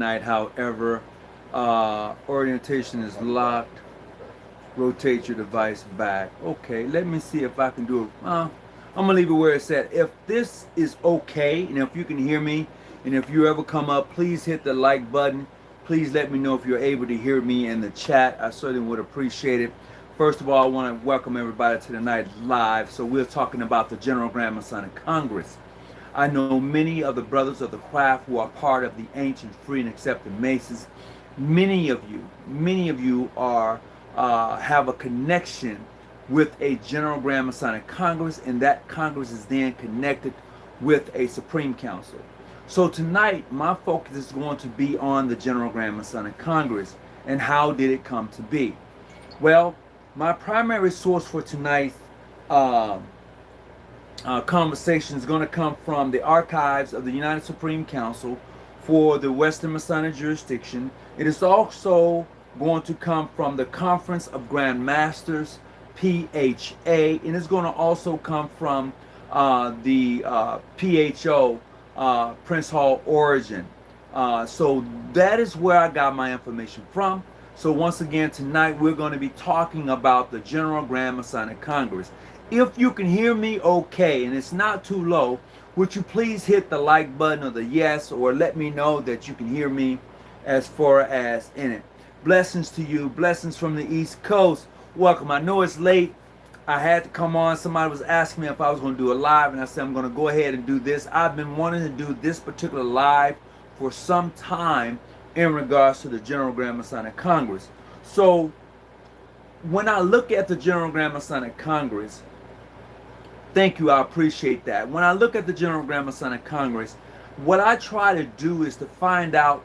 Night, however, orientation is locked. Rotate your device back. Okay, let me see if I can do it. I'm gonna leave it where it's at. If this is okay, and if you can hear me, and if you ever come up, please hit the like button. Please let me know if you're able to hear me in the chat. I certainly would appreciate it. First of all, I want to welcome everybody to the night live. So we're talking about the General Masonic Congress. I know many of the brothers of the craft who are part of the ancient, free, and accepted Masons. Many of you are have a connection with a General Masonic Congress, and that Congress is then connected with a Supreme Council. So tonight, my focus is going to be on the General Masonic Congress and how did it come to be. Well, my primary source for tonight's conversation is going to come from the archives of the United Supreme Council for the Western Masonic Jurisdiction. It is also going to come from the Conference of Grand Masters, PHA, and it's going to also come from the PHO, Prince Hall Origin. So that is where I got my information from. So once again, tonight we're going to be talking about the General Masonic Congress. If you can hear me okay and it's not too low, would you please hit the like button or the yes, or let me know that you can hear me as far as in it. Blessings to you. Blessings from the East Coast. Welcome. I know it's late. I had to come on. Somebody was asking me if I was going to do a live, and I said I'm going to go ahead and do this. I've been wanting to do this particular live for some time in regards to the General Masonic Congress. So when I look at the General Masonic Congress, thank you, I appreciate that. When I look at the General Masonic Congress, what I try to do is to find out,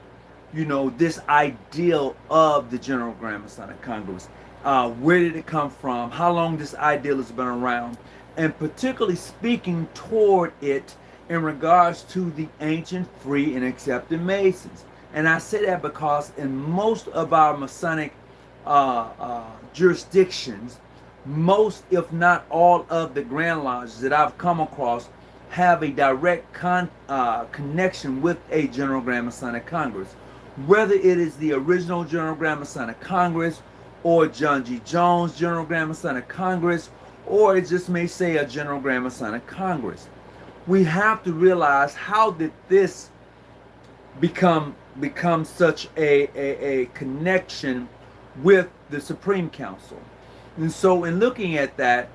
this ideal of the General Masonic Congress. Where did it come from? How long this ideal has been around? And particularly speaking toward it in regards to the ancient, free, and accepted Masons. And I say that because in most of our Masonic jurisdictions, most, if not all, of the Grand Lodges that I've come across have a direct connection with a General Masonic Congress. Whether it is the original General Masonic Congress, or John G.Jones General Masonic Congress, or it just may say a General Masonic Congress. We have to realize, how did this become such a connection with the Supreme Council? And so in looking at that,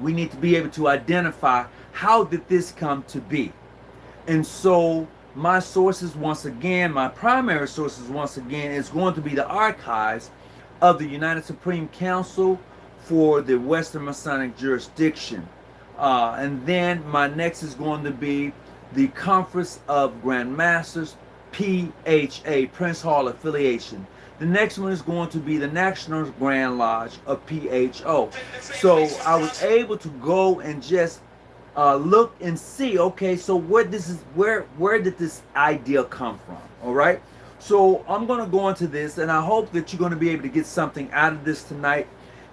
we need to be able to identify, how did this come to be? And so my sources, once again, my primary sources, once again, is going to be the archives of the United Supreme Council for the Western Masonic Jurisdiction. And then my next is going to be the Conference of Grand Masters, PHA, Prince Hall Affiliation. The next one is going to be the National Grand Lodge of PHO. So I was able to go and just look and see, okay, so where did this idea come from? All right. So I'm going to go into this, and I hope that you're going to be able to get something out of this tonight,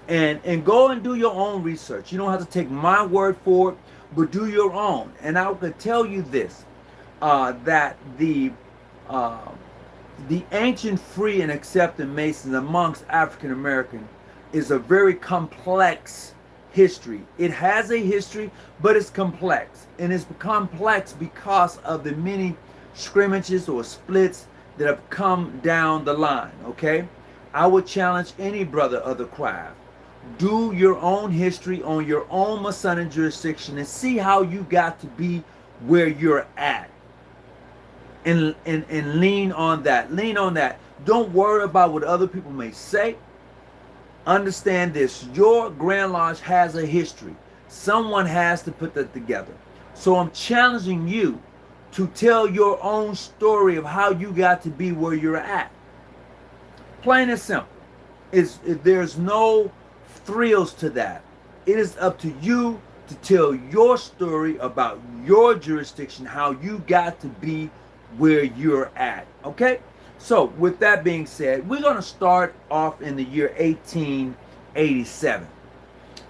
and go and do your own research. You don't have to take my word for it, but do your own. And I could tell you this, that the ancient, free, and accepted Masons amongst African American is a very complex history. It has a history, but it's complex. And it's complex because of the many scrimmages or splits that have come down the line, okay? I would challenge any brother of the craft. Do your own history on your own Masonic jurisdiction and see how you got to be where you're at. And lean on that. Lean on that. Don't worry about what other people may say. Understand this. Your Grand Lodge has a history. Someone has to put that together. So I'm challenging you to tell your own story of how you got to be where you're at. Plain and simple. There's no thrills to that. It is up to you to tell your story about your jurisdiction, how you got to be where you're at. Okay? So with that being said, we're going to start off in the year 1887.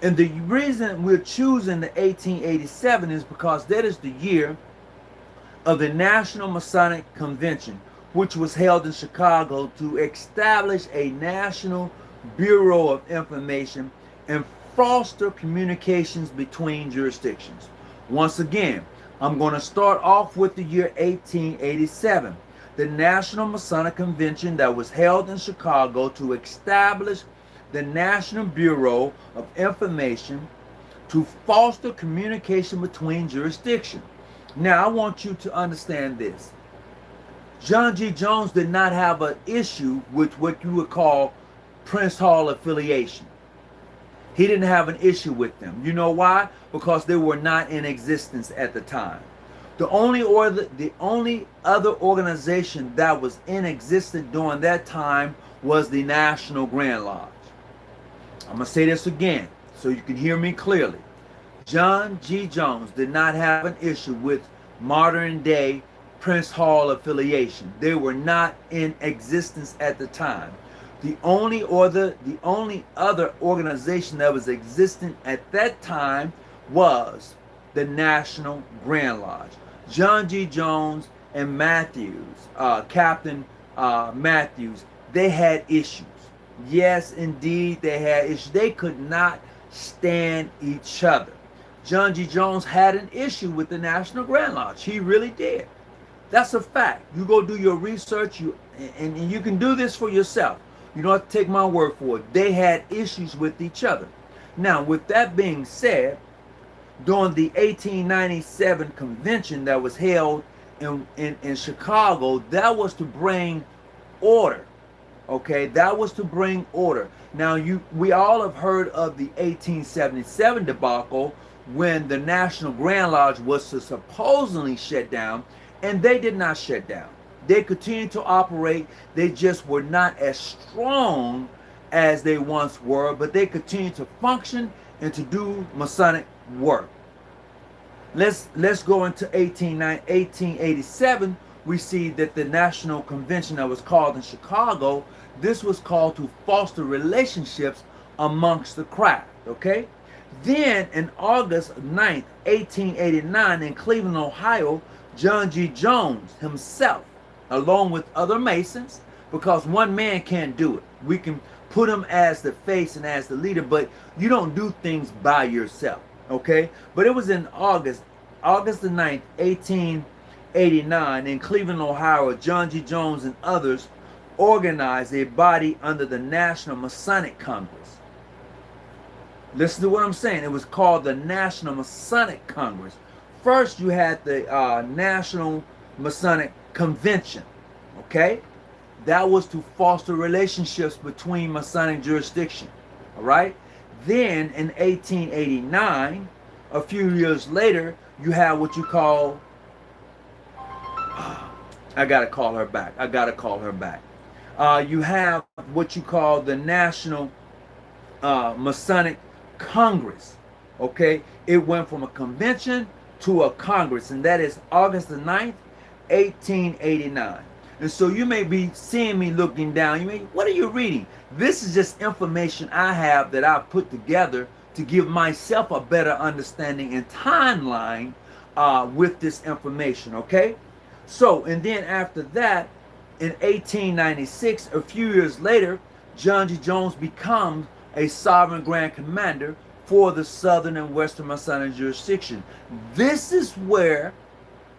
And the reason we're choosing the 1887 is because that is the year of the National Masonic Convention, which was held in Chicago to establish a National Bureau of Information and foster communications between jurisdictions. Once again, I'm going to start off with the year 1887, the National Masonic Convention that was held in Chicago to establish the National Bureau of Information to foster communication between jurisdictions. Now, I want you to understand this. John G. Jones did not have an issue with what you would call Prince Hall affiliation. He didn't have an issue with them. You know why? Because they were not in existence at the time. The only other organization that was in existence during that time was the National Grand Lodge. I'm going to say this again so you can hear me clearly. John G. Jones did not have an issue with modern day Prince Hall affiliation. They were not in existence at the time. The only other organization that was existent at that time was the National Grand Lodge. John G. Jones and Captain Matthews, they had issues. Yes, indeed, they had issues. They could not stand each other. John G. Jones had an issue with the National Grand Lodge. He really did. That's a fact. You go do your research, and you can do this for yourself. You don't have to take my word for it. They had issues with each other. Now, with that being said, during the 1897 convention that was held in Chicago, that was to bring order. Okay, that was to bring order. Now, we all have heard of the 1877 debacle when the National Grand Lodge was to supposedly shut down, and they did not shut down. They continued to operate. They just were not as strong as they once were, but they continued to function and to do Masonic work. Let's go into 1887. We see that the National Convention that was called in Chicago, this was called to foster relationships amongst the craft, okay? Then in August 9th, 1889 in Cleveland, Ohio, John G. Jones himself, along with other Masons, because one man can't do it. We can put him as the face and as the leader, but you don't do things by yourself, okay? But it was in August the 9th, 1889 in Cleveland, Ohio, John G. Jones and others organized a body under the National Masonic Congress. Listen to what I'm saying. It was called the National Masonic Congress. First, you had the National Masonic Convention, okay? That was to foster relationships between Masonic jurisdictions, all right? Then in 1889, a few years later, you have what you call, I gotta call her back. You have what you call the National Masonic Congress, okay? It went from a convention to a Congress, and that is August the 9th, 1889. And so you may be seeing me looking down. You may, what are you reading? This is just information I have that I've put together to give myself a better understanding and timeline with this information, okay? So, and then after that, in 1896, a few years later, John G. Jones becomes a sovereign grand commander for the Southern and Western Masonic jurisdiction. This is where,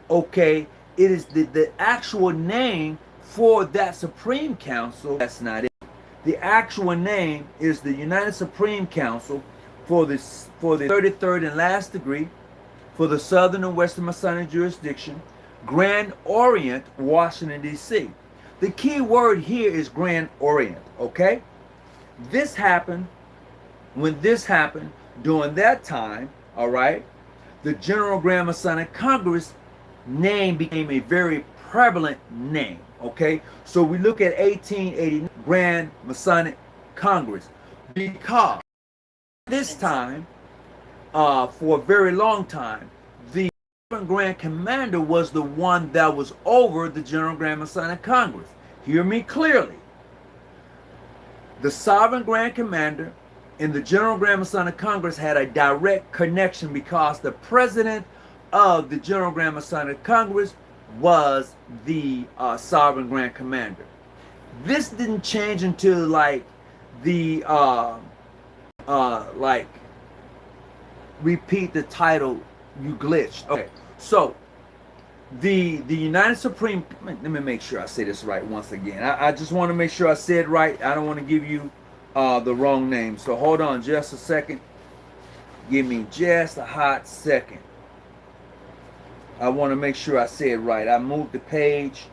okay, it is the actual name for that Supreme Council. That's not it. The actual name is the United Supreme Council for the 33rd and last degree for the Southern and Western Masonic jurisdiction, Grand Orient, Washington, D.C. The key word here is Grand Orient, okay? This happened, when this happened, during that time, all right, the General Grand Masonic Congress name became a very prevalent name, okay? So we look at 1880 Grand Masonic Congress, because this time, for a very long time, the Grand Commander was the one that was over the General Grand Masonic Congress. Hear me clearly. The Sovereign Grand Commander and the General Grand Masonic Congress had a direct connection because the president of the General Grand Masonic Congress was the Sovereign Grand Commander. This didn't change until like the like repeat the title, you glitched. Okay, so the United Supreme, let me make sure I say this right once again. I just want to make sure I said right. I don't want to give you the wrong name. So hold on just a second. Give me just a hot second. I want to make sure I say it right. I moved the page,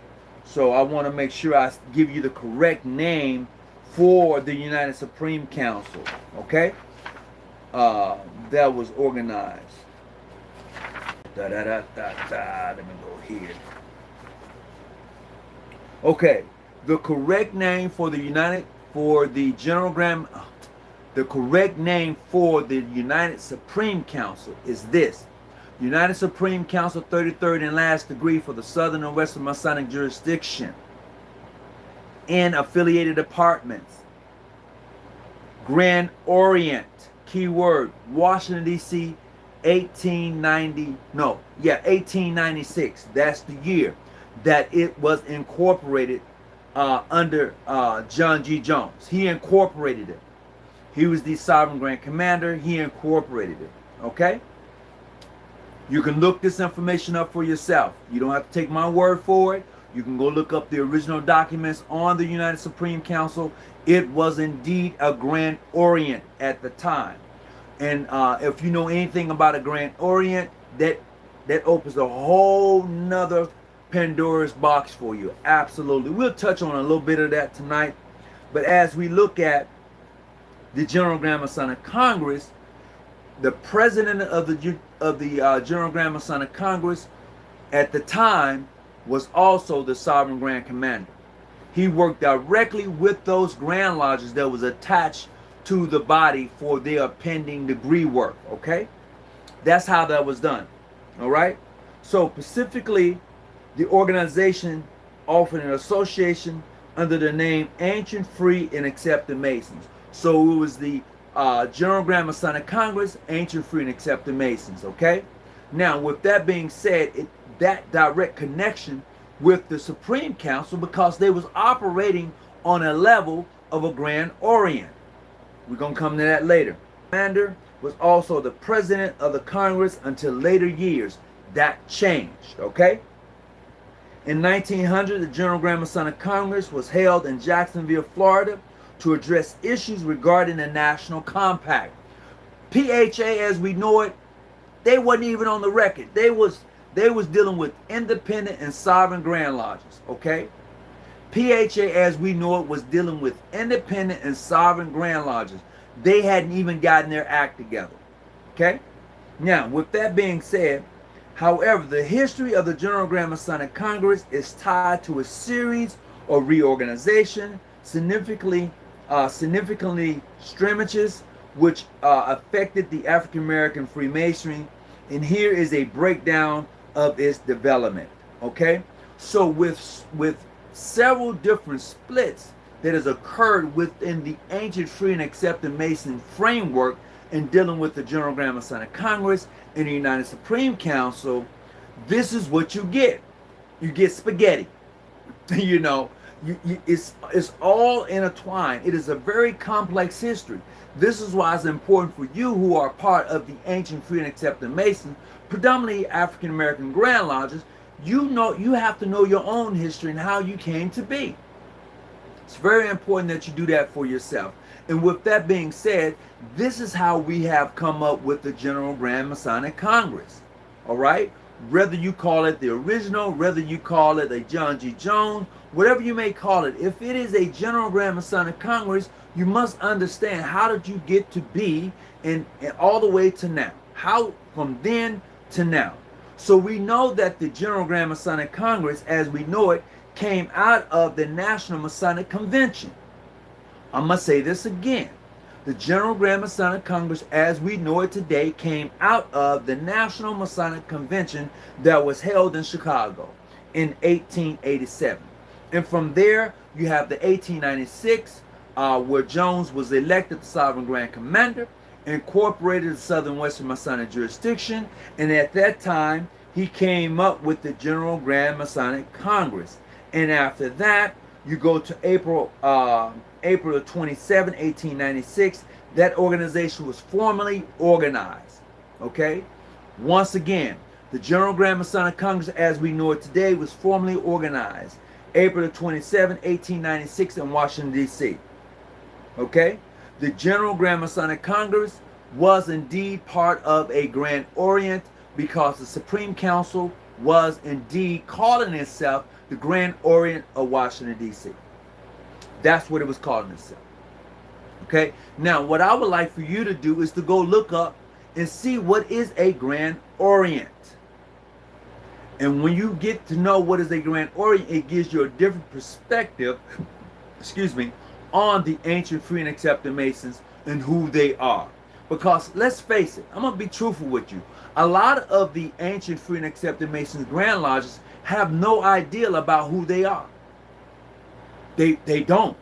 so I want to make sure I give you the correct name for the United Supreme Council. Okay, that was organized. Let me go here. Okay, the correct name for the the correct name for the United Supreme Council is this: United Supreme Council 33rd and last degree for the Southern and Western Masonic Jurisdiction and affiliated departments. Grand Orient, keyword, Washington, D.C., 1896. That's the year that it was incorporated under John G. Jones. He incorporated it. He was the Sovereign Grand Commander. He incorporated it. Okay? You can look this information up for yourself. You don't have to take my word for it. You can go look up the original documents on the United Supreme Council. It was indeed a Grand Orient at the time. And if you know anything about a Grand Orient, that opens a whole nother Pandora's box for you. Absolutely. We'll touch on a little bit of that tonight. But as we look at the General Grand Masonic Congress, the president of the General Grand Masonic Congress at the time was also the Sovereign Grand Commander. He worked directly with those Grand Lodges that was attached to the body for their pending degree work. Okay, that's how that was done. All right, so specifically the organization offered an association under the name Ancient, Free, and Accepted Masons. So it was the General Grand Masonic Congress, Ancient, Free, and Accepted Masons. Okay, now with that being said, that direct connection with the Supreme Council, because they was operating on a level of a Grand Orient. We're going to come to that later. Commander was also the president of the Congress until later years. That changed, okay? In 1900, the General Grand Masonic Congress was held in Jacksonville, Florida, to address issues regarding the National Compact. PHA, as we know it, they wasn't even on the record. They was dealing with independent and sovereign Grand Lodges, okay? PHA, as we know it, was dealing with independent and sovereign Grand Lodges. They hadn't even gotten their act together. Okay? Now, with that being said, however, the history of the General Grand Masonic Congress is tied to a series of reorganization, significantly skirmishes, which affected the African American Freemasonry. And here is a breakdown of its development. Okay? So with several different splits that has occurred within the Ancient, Free, and Accepted Mason framework in dealing with the General Grand Masonic Congress and the United Supreme Council, this is what you get. You get spaghetti. You know, it's all intertwined. It is a very complex history. This is why it's important for you who are part of the Ancient, Free, and Accepted Masons, predominantly African American Grand Lodges. You have to know your own history and how you came to be. It's very important that you do that for yourself. And with that being said, this is how we have come up with the General Grand Masonic Congress. All right? Whether you call it the original, whether you call it a John G. Jones, whatever you may call it, if it is a General Grand Masonic Congress, you must understand how did you get to be and all the way to now. How from then to now. So we know that the General Grand Masonic Congress, as we know it, came out of the National Masonic Convention. I'm going to say this again. The General Grand Masonic Congress, as we know it today, came out of the National Masonic Convention that was held in Chicago in 1887. And from there, you have the 1896, where Jones was elected the Sovereign Grand Commander. incorporated the Southern Western Masonic Jurisdiction, and at that time, he came up with the General Grand Masonic Congress. And after that, you go to April 27, 1896, that organization was formally organized. Okay? Once again, the General Grand Masonic Congress, as we know it today, was formally organized April 27, 1896 in Washington, D.C. Okay? The General Grand Masonic Congress was indeed part of a Grand Orient because the Supreme Council was indeed calling itself the Grand Orient of Washington, D.C. That's what it was calling itself. Okay? Now, what I would like for you to do is to go look up and see what is a Grand Orient. And when you get to know what is a Grand Orient, it gives you a different perspective, excuse me, on the ancient free and accepted Masons and who they are. Because let's face it, I'm going to be truthful with you. A lot of the ancient free and accepted Masons Grand Lodges have no idea about who they are. They don't.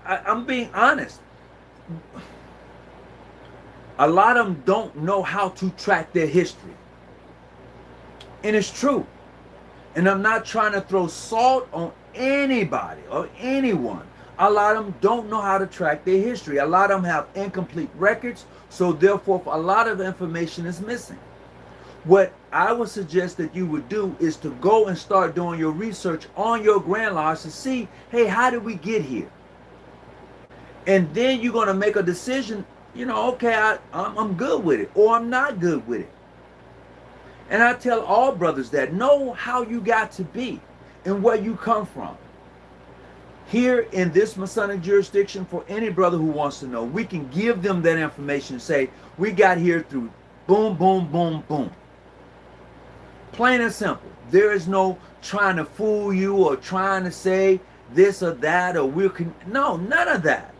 I'm being honest. A lot of them don't know how to track their history. And it's true. And I'm not trying to throw salt on anybody or anyone. A lot of them don't know how to track their history. A lot of them have incomplete records, so therefore a lot of information is missing. What I would suggest that you would do is to go and start doing your research on your Grand Lodge to see, hey, how did we get here? And then you're going to make a decision, you know, okay, I'm good with it, or I'm not good with it. And I tell all brothers that, know how you got to be and where you come from. Here in this Masonic jurisdiction, for any brother who wants to know, we can give them that information and say, we got here through boom, boom, boom, boom. Plain and simple. There is no trying to fool you or trying to say this or that or no, none of that.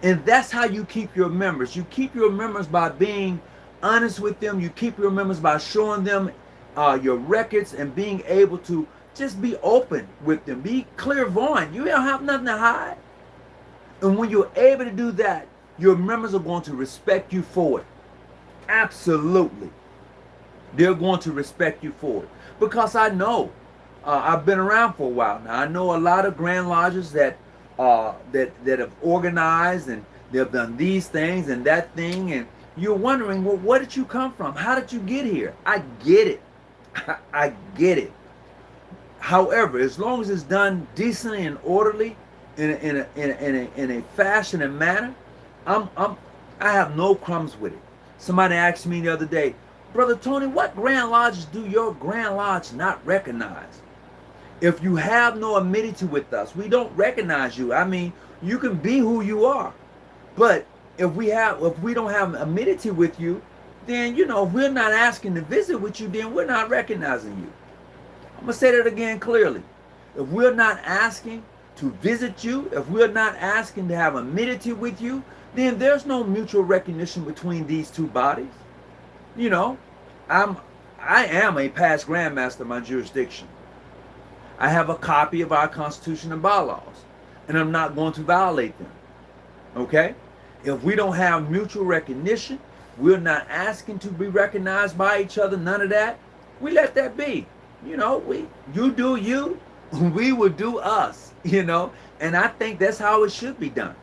And that's how you keep your members. You keep your members by being honest with them. You keep your members by showing them your records and being able to just be open with them. Be clairvoyant. You don't have nothing to hide. And when you're able to do that, your members are going to respect you for it. Absolutely. They're going to respect you for it. Because I know, I've been around for a while now. I know a lot of Grand Lodges that have organized and they've done these things and that thing, and you're wondering, well, where did you come from? How did you get here? I get it. I get it. However, as long as it's done decently and orderly, in a fashion and manner, I have no crumbs with it. Somebody asked me the other day, Brother Tony, what Grand Lodges do your Grand Lodge not recognize? If you have no affinity with us, we don't recognize you. I mean, you can be who you are, but if we don't have affinity with you, then, you know, if we're not asking to visit with you, then we're not recognizing you. I'm going to say that again clearly. If we're not asking to visit you, if we're not asking to have affinity with you, then there's no mutual recognition between these two bodies. You know, I am a past Grand Master of my jurisdiction. I have a copy of our Constitution and bylaws, and I'm not going to violate them. Okay? If we don't have mutual recognition, we're not asking to be recognized by each other, none of that, we let that be. You know, you do you, we will do us, you know, and I think that's how it should be done.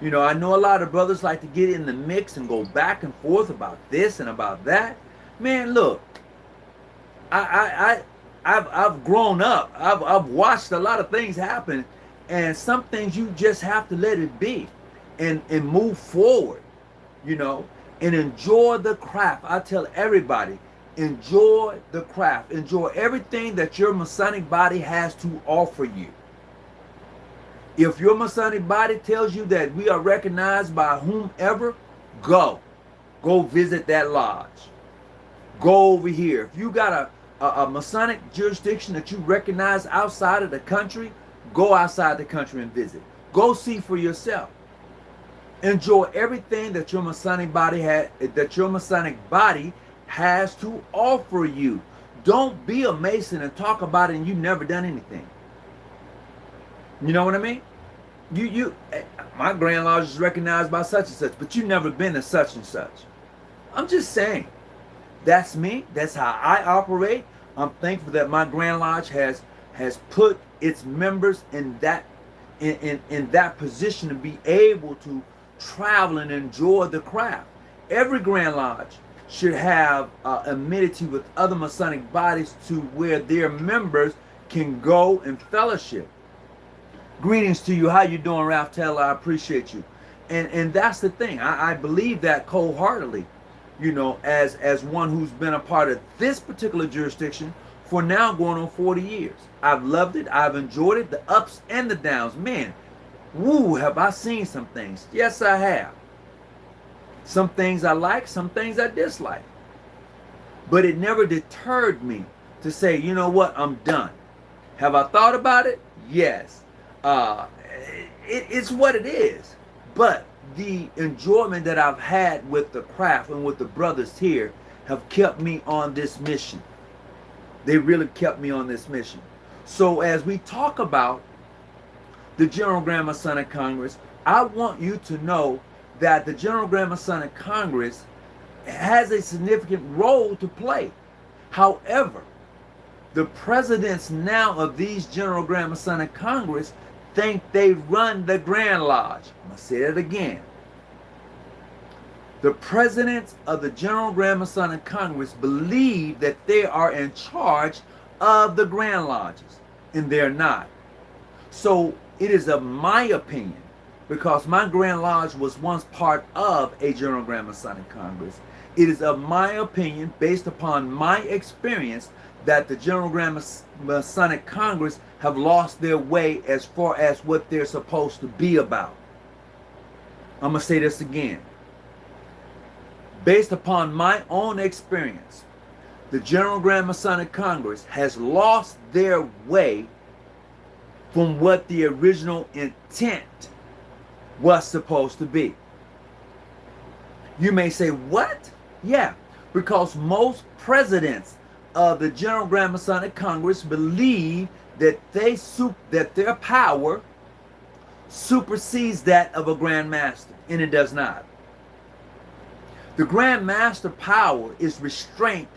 You know, I know a lot of brothers like to get in the mix and go back and forth about this and about that. Man, look, I've grown up. I've watched a lot of things happen, and some things you just have to let it be and move forward, you know, and enjoy the craft. I tell everybody, enjoy the craft. Enjoy everything that your Masonic body has to offer you. If your Masonic body tells you that we are recognized by whomever, go visit that lodge. Go over here. If you got a Masonic jurisdiction that you recognize outside of the country, go outside the country and visit. Go see for yourself. Enjoy everything that your Masonic body has to offer you. Don't be a Mason and talk about it and you've never done anything. You know what I mean? my Grand Lodge is recognized by such and such, but you've never been to such and such. I'm just saying, that's me. That's how I operate. I'm thankful that my Grand Lodge has put its members in that position to be able to travel and enjoy the craft. Every Grand Lodge should have amenity with other Masonic bodies to where their members can go and fellowship. Greetings to you. How you doing, Ralph Taylor? I appreciate you. And that's the thing. I believe that wholeheartedly, you know, as one who's been a part of this particular jurisdiction for now going on 40 years. I've loved it. I've enjoyed it. The ups and the downs. Man, woo, have I seen some things. Yes, I have. Some things I like, some things I dislike. But it never deterred me to say, you know what, I'm done. Have I thought about it? Yes. It's what it is. But the enjoyment that I've had with the craft and with the brothers here have kept me on this mission. They really kept me on this mission. So as we talk about the General Grand Masonic Congress, I want you to know that the General Grand Masonic Congress has a significant role to play. However, the presidents now of these General Grand Masonic Congress think they run the Grand Lodge. I'm going to say that again. The presidents of the General Grand Masonic Congress believe that they are in charge of the Grand Lodges, and they're not. So it is of my opinion, because my Grand Lodge was once part of a General Grand Masonic Congress, it is of my opinion, based upon my experience, that the General Grand Masonic Congress have lost their way as far as what they're supposed to be about. I'm going to say this again. Based upon my own experience, the General Grand Masonic Congress has lost their way from what the original intent was supposed to be. You may say, what? Yeah, because most presidents of the General Grand Masonic Congress believe that their power supersedes that of a Grand Master, and it does not. The Grand Master power is restrained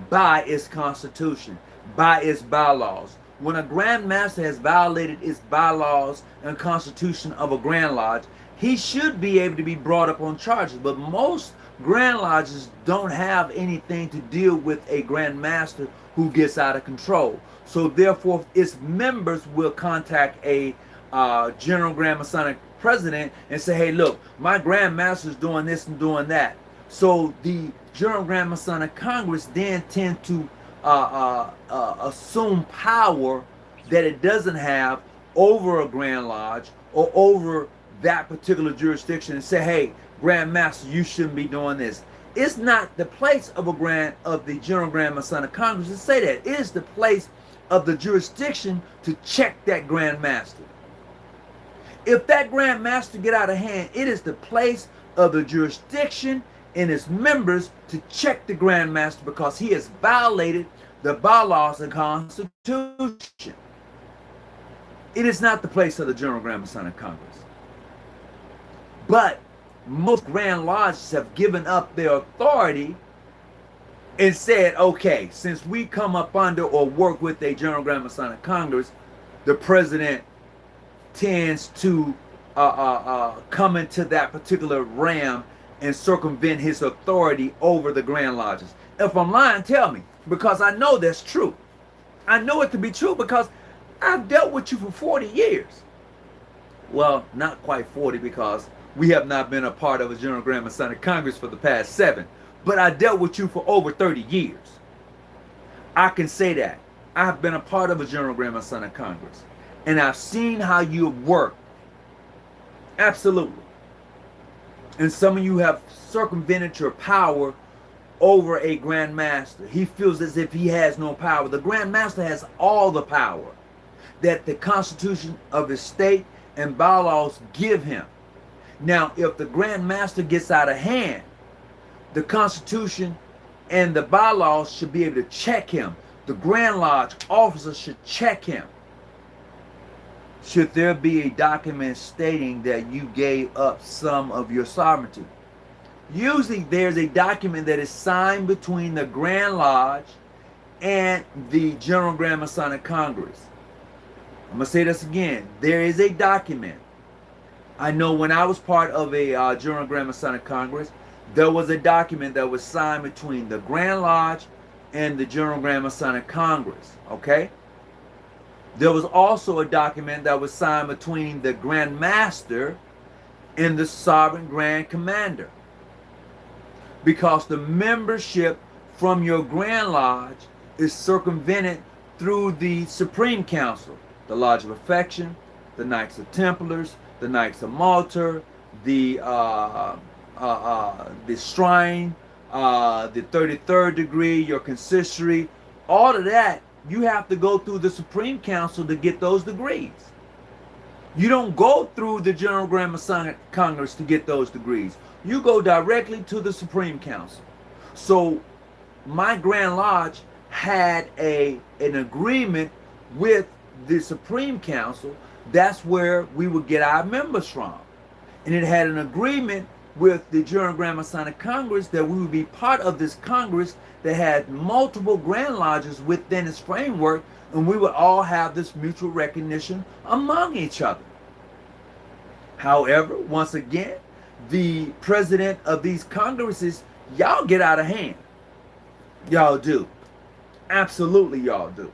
by its constitution, by its bylaws. When a Grand Master has violated its bylaws and constitution of a Grand Lodge, he should be able to be brought up on charges. But most Grand Lodges don't have anything to deal with a Grand Master who gets out of control. So therefore, its members will contact a General Grand Masonic president and say, hey, look, my Grand Master is doing this and doing that. So the General Grand Masonic Congress then tend to assume power that it doesn't have over a Grand Lodge or over that particular jurisdiction and say, hey, Grand Master, you shouldn't be doing this. It's not the place of the General Grand Masonic Congress to say that. It is the place of the jurisdiction to check that Grand Master. If that Grand Master get out of hand, it is the place of the jurisdiction and its members to check the Grand Master because he has violated the bylaws and Constitution. It is not the place of the General Grand Masonic Congress. But most Grand Lodges have given up their authority and said, okay, since we come up under or work with a General Grand Masonic Congress, the president tends to come into that particular realm and circumvent his authority over the Grand Lodges. If I'm lying, tell me, because I know that's true. I know it to be true because I've dealt with you for 40 years. Well, not quite 40 because we have not been a part of a General Grand Masonic Congress for the past 7. But I dealt with you for over 30 years. I can say that. I've been a part of a General Grand Masonic Congress. And I've seen how you work. Absolutely. And some of you have circumvented your power over a Grand Master. He feels as if he has no power. The Grand Master has all the power that the Constitution of his state and bylaws give him. Now, if the Grand Master gets out of hand, the Constitution and the bylaws should be able to check him. The Grand Lodge officers should check him. should there be a document stating that you gave up some of your sovereignty. Usually there's a document that is signed between the Grand Lodge and the General Grand Masonic Congress. I'm going to say this again. There is a document. I know when I was part of a General Grand Masonic Congress, there was a document that was signed between the Grand Lodge and the General Grand Masonic Congress. Okay? There was also a document that was signed between the Grand Master and the Sovereign Grand Commander. Because the membership from your Grand Lodge is circumvented through the Supreme Council, the Lodge of Affection, the Knights of Templars, the Knights of Malta, the Shrine, the 33rd degree, your consistory, all of that, you have to go through the Supreme Council to get those degrees. You don't go through the General Grand Masonic Congress to get those degrees. You go directly to the Supreme Council. So my Grand Lodge had an agreement with the Supreme Council. That's where we would get our members from. And it had an agreement with the General Grand Masonic Congress that we would be part of this Congress that had multiple Grand Lodges within its framework, and we would all have this mutual recognition among each other. However, once again, the president of these congresses, y'all get out of hand. Y'all do. Absolutely y'all do.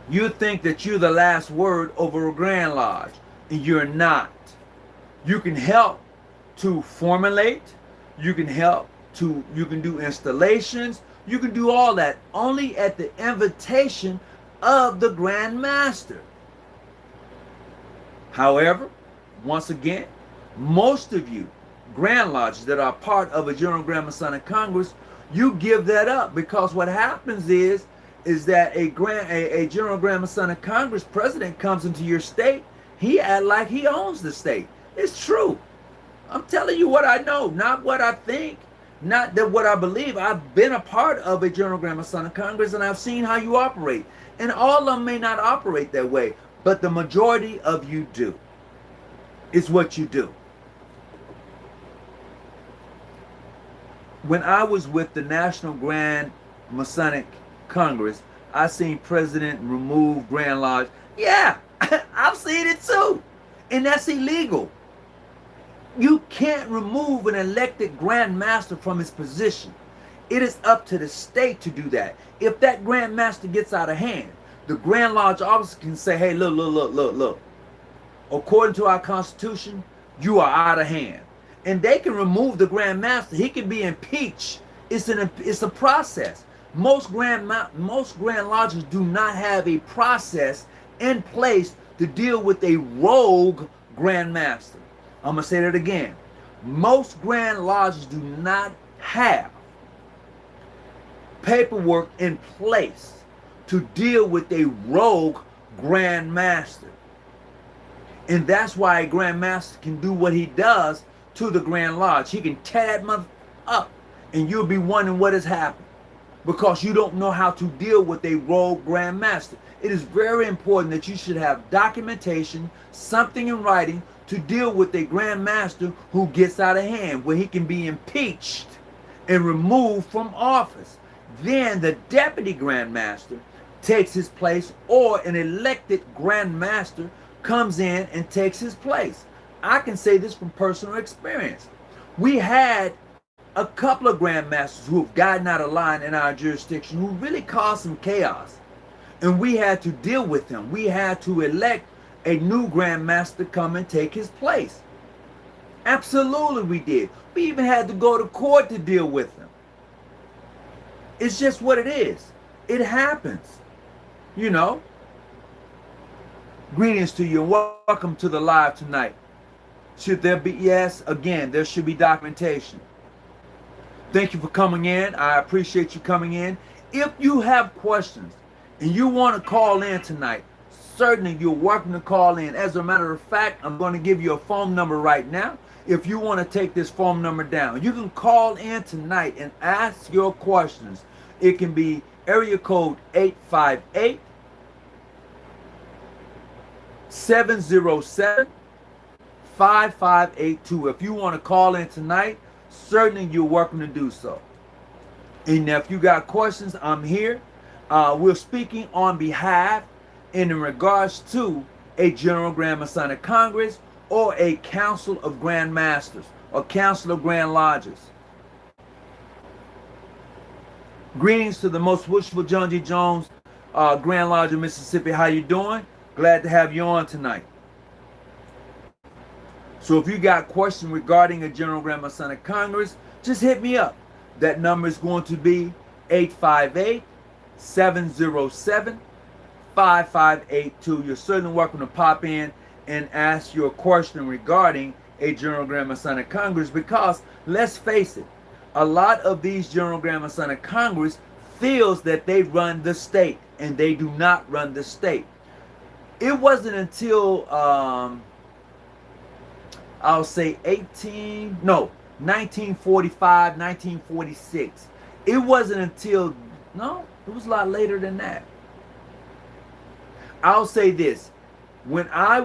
You think that you're the last word over a Grand Lodge, and you're not. You can help to formulate, you can do installations, you can do all that only at the invitation of the Grand Master. However, once again, most of you Grand Lodges that are part of a General Grand Masonic Congress, you give that up, because what happens is that a General Grand Masonic Congress president comes into your state, he act like he owns the state. It's true. I'm telling you what I know, not what I think, not that what I believe. I've been a part of a General Grand Masonic Congress, and I've seen how you operate. And all of them may not operate that way, but the majority of you do. It's what you do. When I was with the National Grand Masonic Congress, I seen President remove Grand Lodge. Yeah, I've seen it too. And that's illegal. You can't remove an elected Grand Master from his position. It is up to the state to do that. If that Grand Master gets out of hand, the Grand Lodge officer can say, hey, look. According to our Constitution, you are out of hand. And they can remove the Grand Master. He can be impeached. It's a process. Most Grand Lodges do not have a process in place to deal with a rogue Grand Master. I'm going to say that again. Most Grand Lodges do not have paperwork in place to deal with a rogue Grand Master. And that's why a Grand Master can do what he does to the Grand Lodge. He can tear that mother up, and you'll be wondering what has happened, because you don't know how to deal with a rogue Grand Master. It is very important that you should have documentation, something in writing, to deal with a Grand Master who gets out of hand, where he can be impeached and removed from office. Then the Deputy Grand Master takes his place, or an elected Grand Master comes in and takes his place. I can say this from personal experience. We had a couple of Grand Masters who have gotten out of line in our jurisdiction who really caused some chaos. And we had to deal with them. We had to elect a new Grand Master to come and take his place. Absolutely we did. We even had to go to court to deal with them. It's just what it is. It happens. You know. Greetings to you and welcome to the live tonight. Should there be, yes, again, there should be documentation. Thank you for coming in. I appreciate you coming in. If you have questions and you want to call in tonight, certainly you're welcome to call in. As a matter of fact, I'm going to give you a phone number right now. If you want to take this phone number down, you can call in tonight and ask your questions. It can be area code 858 707-5582. If you want to call in tonight, certainly you're welcome to do so. And if you got questions, I'm here. We're speaking on behalf and in regards to a General Grand Masonic Congress or a Council of Grand Masters or Council of Grand Lodges. Greetings to the most wishful John G.Jones, Grand Lodge of Mississippi. How you doing? Glad to have you on tonight. So if you got questions regarding a General Grand Masonic Congress, just hit me up. That number is going to be 858-707-5582. You're certainly welcome to pop in and ask your question regarding a General Grand Masonic Congress, because let's face it, a lot of these General Grand Masonic Congress feels that they run the state, and they do not run the state. It wasn't until I'll say 1945, 1946. It wasn't until, no, it was a lot later than that. I'll say this. When my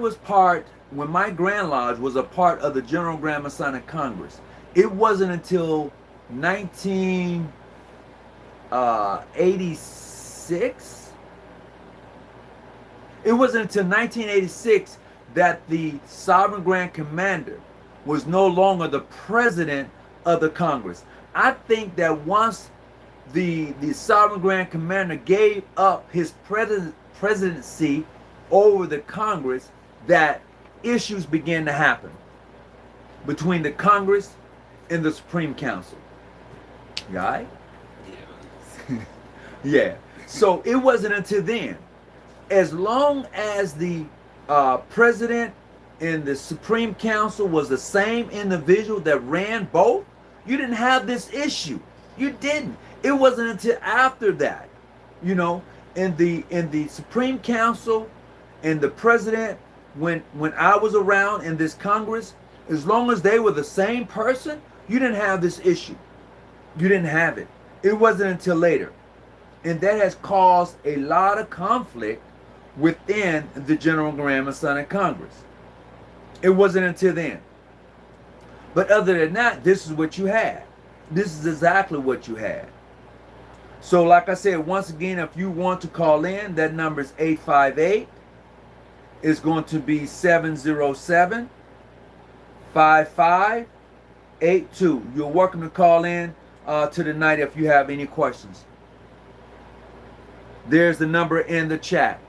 Grand Lodge was a part of the General Grand Masonic Congress, it wasn't until 1986. It wasn't until 1986 that the Sovereign Grand Commander was no longer the president of the Congress. I think that once the Sovereign Grand Commander gave up his presidency over the Congress, that issues began to happen between the Congress and the Supreme Council. Right? Yeah. Yeah. So it wasn't until then. As long as the president in the Supreme Council was the same individual that ran both, you didn't have this issue. You didn't. It wasn't until after that, you know, in the Supreme Council and the president, when I was around in this Congress, as long as they were the same person, you didn't have this issue. You didn't have it. It wasn't until later. And that has caused a lot of conflict within the General Grand Masonic Congress. It wasn't until then. But other than that, this is what you had. This is exactly what you had. So like I said, once again, if you want to call in, that number is 858. It's going to be 707-5582. You're welcome to call in to the night if you have any questions. There's the number in the chat.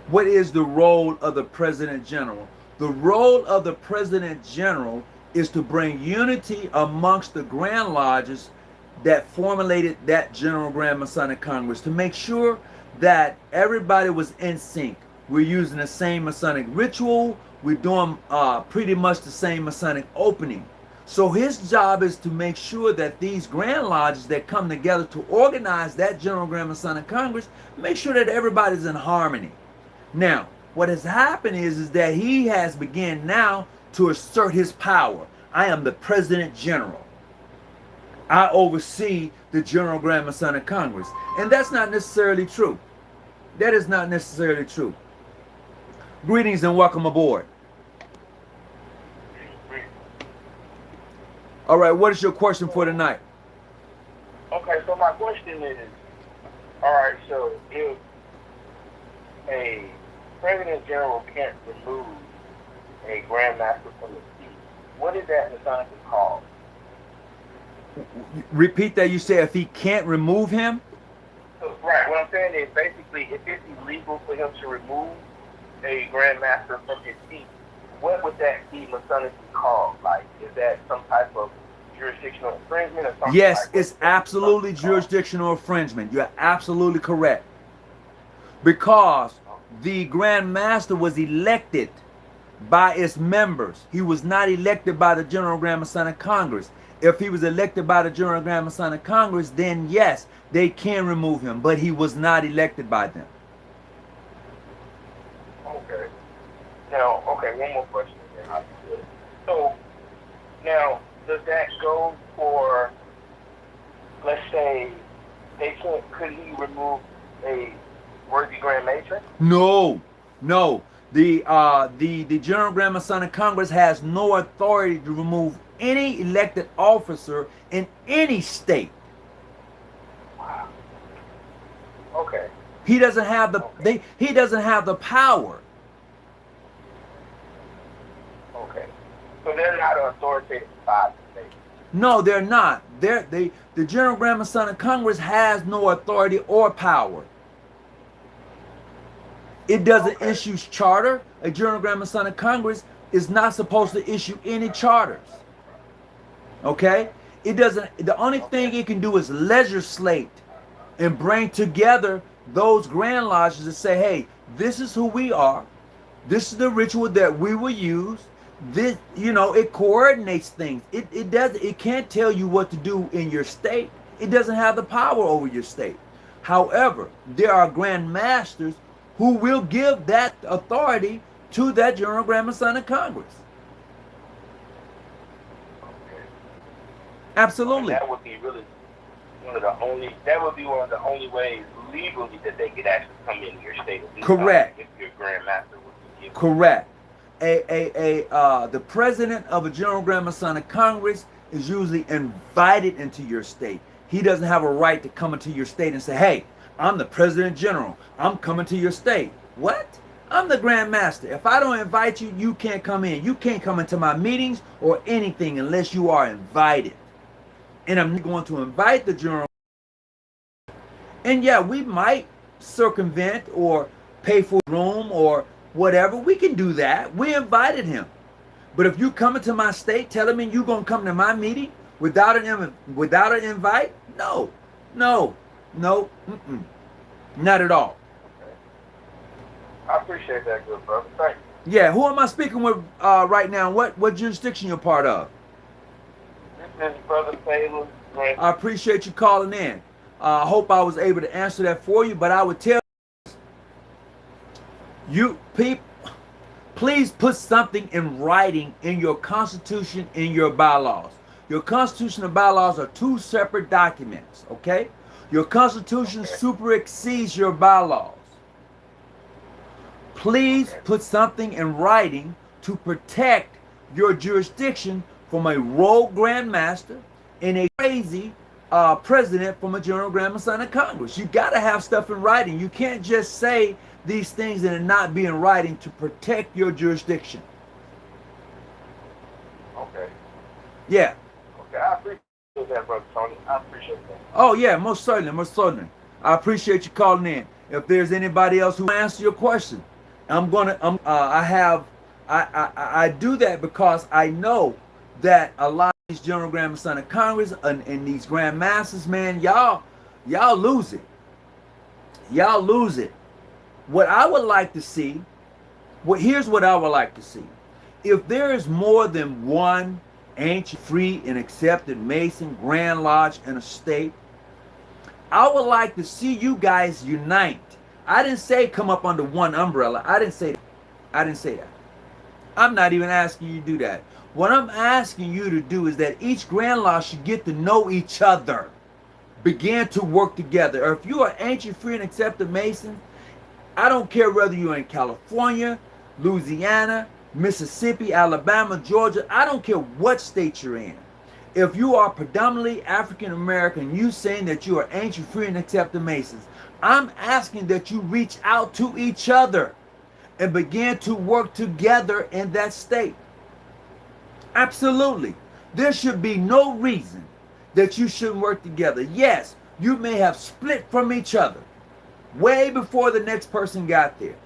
What is the role of the President General? The role of the President General is to bring unity amongst the Grand Lodges that formulated that General Grand Masonic Congress, to make sure that everybody was in sync. We're using the same Masonic ritual. We're doing pretty much the same Masonic opening. So his job is to make sure that these Grand Lodges that come together to organize that General Grand Masonic Congress, make sure that everybody's in harmony. Now, what has happened is that he has begun now to assert his power. I am the President General. I oversee the General Grand Masonic Congress. And that's not necessarily true. That is not necessarily true. Greetings and welcome aboard. All right, what is your question for tonight? Okay, so my question is, all right, so if a President General can't remove a Grand Master from the seat, what is that Masonically called? Repeat that. You say if he can't remove him? So, right, what I'm saying is basically if it's illegal for him to remove a Grand Master from his seat, what would that be Masonically called? Like, is that some type of jurisdictional infringement or something? Yes, it's absolutely jurisdictional infringement. You're absolutely correct. Because the Grand Master was elected by its members. He was not elected by the General Grand Masonic Congress. If he was elected by the General Grand Masonic Congress, then yes, they can remove him, but he was not elected by them. Okay. Now, okay, one more question, and I'll be good. So, now, does that go for, let's say, could he remove a worthy Grand Matron? No, no. The General Grand Masonic Congress has no authority to remove any elected officer in any state. Wow. Okay. He doesn't have the he doesn't have the power. Okay. So they're not an authoritative body. No, they're not. The General Grand Masonic Congress has no authority or power. It doesn't issue charter. A General Grand Masonic Congress is not supposed to issue any charters. Okay? It doesn't. The only thing it can do is legislate and bring together those Grand Lodges and say, hey, this is who we are. This is the ritual that we will use. This, you know, it coordinates things. It can't tell you what to do in your state. It doesn't have the power over your state. However, there are Grand Masters who will give that authority to that General Grand Masonic Congress. Okay. Absolutely. That would be really one of the only. That would be one of the only ways legally that they could actually come into your state. Correct. If your Grand Master was to give. Correct. The president of a General Grand Masonic Congress is usually invited into your state. He doesn't have a right to come into your state and say, hey, I'm the President General. I'm coming to your state. What? I'm the Grand Master. If I don't invite you, you can't come in. You can't come into my meetings or anything unless you are invited. And I'm going to invite the General. And yeah, we might circumvent or pay for room or whatever. We can do that. We invited him. But if you come into my state telling me you're going to come to my meeting without an invite, no. Not at all. Okay. I appreciate that, good brother. Thank you. Yeah, who am I speaking with right now? What jurisdiction you're part of? This is Brother Taylor. I appreciate you calling in. I hope I was able to answer that for you, but I would tell you people, please put something in writing in your Constitution, in your bylaws. Your Constitution and bylaws are two separate documents, okay? Your Constitution super exceeds your bylaws. Please put something in writing to protect your jurisdiction from a rogue Grand Master and a crazy president from a General Grand Masonic Congress. You got to have stuff in writing. You can't just say these things and it not be in writing to protect your jurisdiction. Okay. Yeah. Okay, I appreciate that, Brother Tony. I appreciate that. Oh yeah, most certainly, most certainly. I appreciate you calling in. If there's anybody else who wants to answer your question, I do that because I know that a lot of these General Grand Masonic Congress and these Grand Masters, man, y'all lose it. Y'all lose it. What I would like to see, here's what I would like to see. If there is more than one ancient, free, and accepted Mason, Grand Lodge, and a state, I would like to see you guys unite. I didn't say come up under one umbrella. I didn't say that. I'm not even asking you to do that. What I'm asking you to do is that each Grand Lodge should get to know each other. Begin to work together. Or if you are ancient, free, and accepted Mason, I don't care whether you're in California, Louisiana, Mississippi, Alabama, Georgia. I don't care what state you're in. If you are predominantly African American, you saying that you are ancient, free, and accepted Masons, I'm asking that you reach out to each other and begin to work together in that state. Absolutely. There should be no reason that you shouldn't work together. Yes, you may have split from each other way before the next person got there.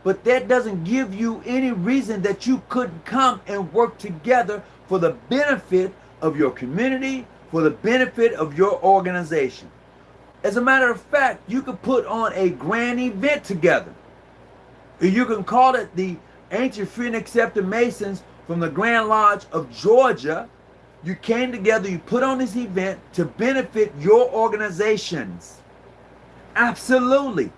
But that doesn't give you any reason that you couldn't come and work together for the benefit of your community, for the benefit of your organization. As a matter of fact, you could put on a grand event together. You can call it the Ancient, Free, and Accepted Masons from the Grand Lodge of Georgia. You came together, you put on this event to benefit your organizations. Absolutely.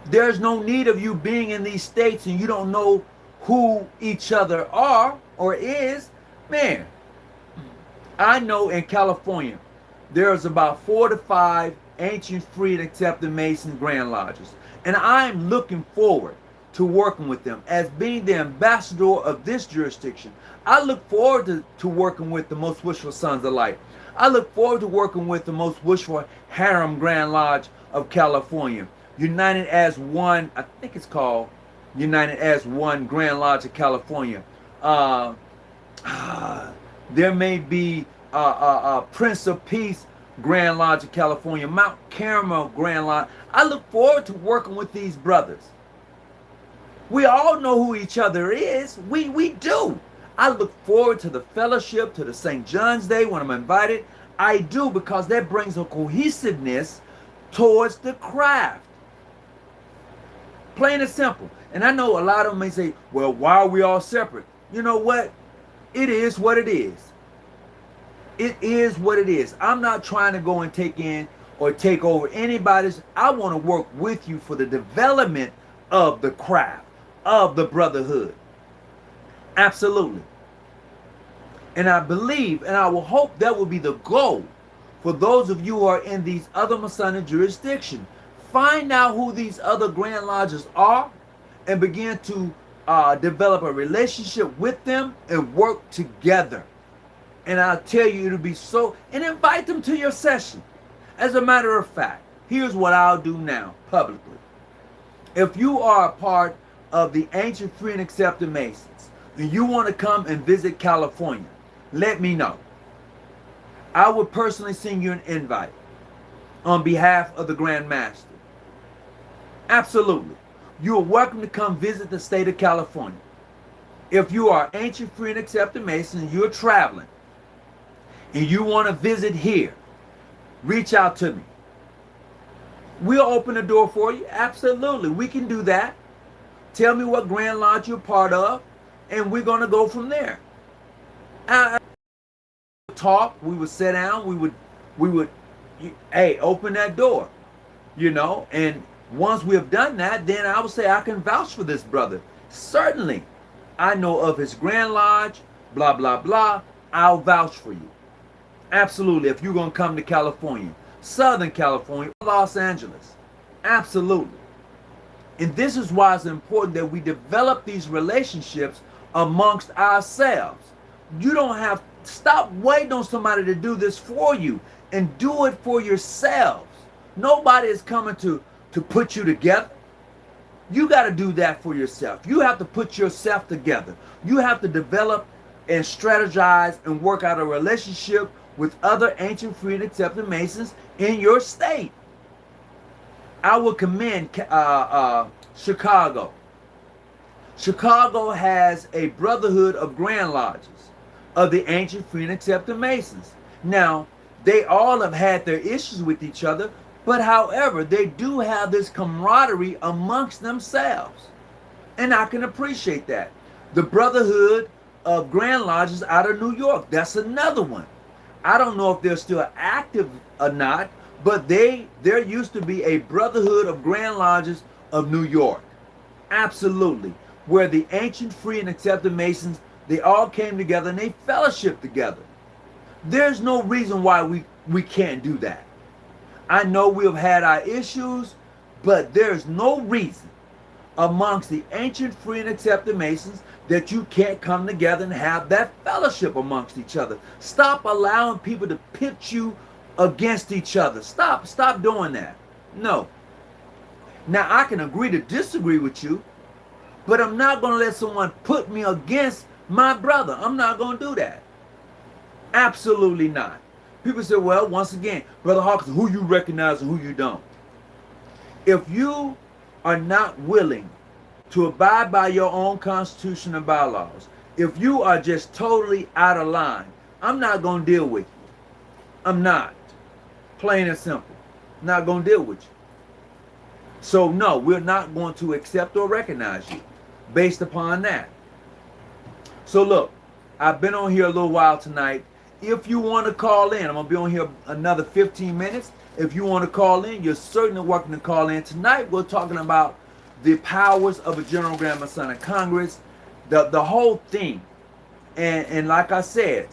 There's no need of you being in these states and you don't know who each other are or is. Man, I know in California, there's about 4 to 5 ancient, free, and accepted Mason Grand Lodges. And I'm looking forward to working with them. As being the ambassador of this jurisdiction, I look forward to working with the Most Wishful Sons of Light. I look forward to working with the Most Wishful Harem Grand Lodge of California. United as One, I think it's called United as One Grand Lodge of California. There may be Prince of Peace Grand Lodge of California, Mount Carmel Grand Lodge. I look forward to working with these brothers. We all know who each other is. We do. I look forward to the fellowship, to the St. John's Day when I'm invited. I do, because that brings a cohesiveness towards the craft. Plain and simple. And I know a lot of them may say, well, why are we all separate? You know what? It is what it is. It is what it is. I'm not trying to go and take in or take over anybody's. I want to work with you for the development of the craft, of the brotherhood. Absolutely. And I believe, and I will hope that will be the goal for those of you who are in these other Masonic jurisdictions. Find out who these other Grand Lodges are and begin to develop a relationship with them and work together. And I'll tell you, it'll be so, and invite them to your session. As a matter of fact, here's what I'll do now publicly. If you are a part of the Ancient, Free, and Accepted Masons, and you want to come and visit California, let me know. I will personally send you an invite on behalf of the Grand Master. Absolutely. You are welcome to come visit the state of California. If you are Ancient, Free, and Accepted Mason and you're traveling and you want to visit here, reach out to me. We'll open the door for you. Absolutely. We can do that. Tell me what Grand Lodge you're part of, and we're going to go from there. Talk, we would sit down, we would hey, open that door, you know, and once we have done that, then I would say I can vouch for this brother. Certainly, I know of his Grand Lodge, blah, blah, blah. I'll vouch for you. Absolutely, if you're going to come to California, Southern California, Los Angeles. Absolutely. And this is why it's important that we develop these relationships amongst ourselves. You don't have to stop waiting on somebody to do this for you, and do it for yourselves. Nobody is coming to put you together. You got to do that for yourself. You have to put yourself together. You have to develop and strategize and work out a relationship with other Ancient, Free, and Accepted Masons in your state. I will commend Chicago. Chicago has a brotherhood of Grand Lodges of the Ancient, Free, and Accepted Masons. Now, they all have had their issues with each other, but however, they do have this camaraderie amongst themselves. And I can appreciate that. The Brotherhood of Grand Lodges out of New York, that's another one. I don't know if they're still active or not, but there used to be a Brotherhood of Grand Lodges of New York. Absolutely. Where the Ancient, Free, and Accepted Masons, they all came together and they fellowshiped together. There's no reason why we can't do that. I know we've had our issues, but there's no reason amongst the Ancient, Free, and Accepted Masons that you can't come together and have that fellowship amongst each other. Stop allowing people to pit you against each other. Stop doing that. No. Now, I can agree to disagree with you, but I'm not going to let someone put me against my brother. I'm not going to do that. Absolutely not. People say, well, once again, Brother Hawkins, who you recognize and who you don't. If you are not willing to abide by your own constitution and bylaws, if you are just totally out of line, I'm not going to deal with you. I'm not. Plain and simple. Not going to deal with you. So no, we're not going to accept or recognize you based upon that. So look, I've been on here a little while tonight. If you want to call in, I'm going to be on here another 15 minutes. If you want to call in, you're certainly welcome to call in. Tonight, we're talking about the powers of a General Grand Masonic Congress, the whole thing. And like I said,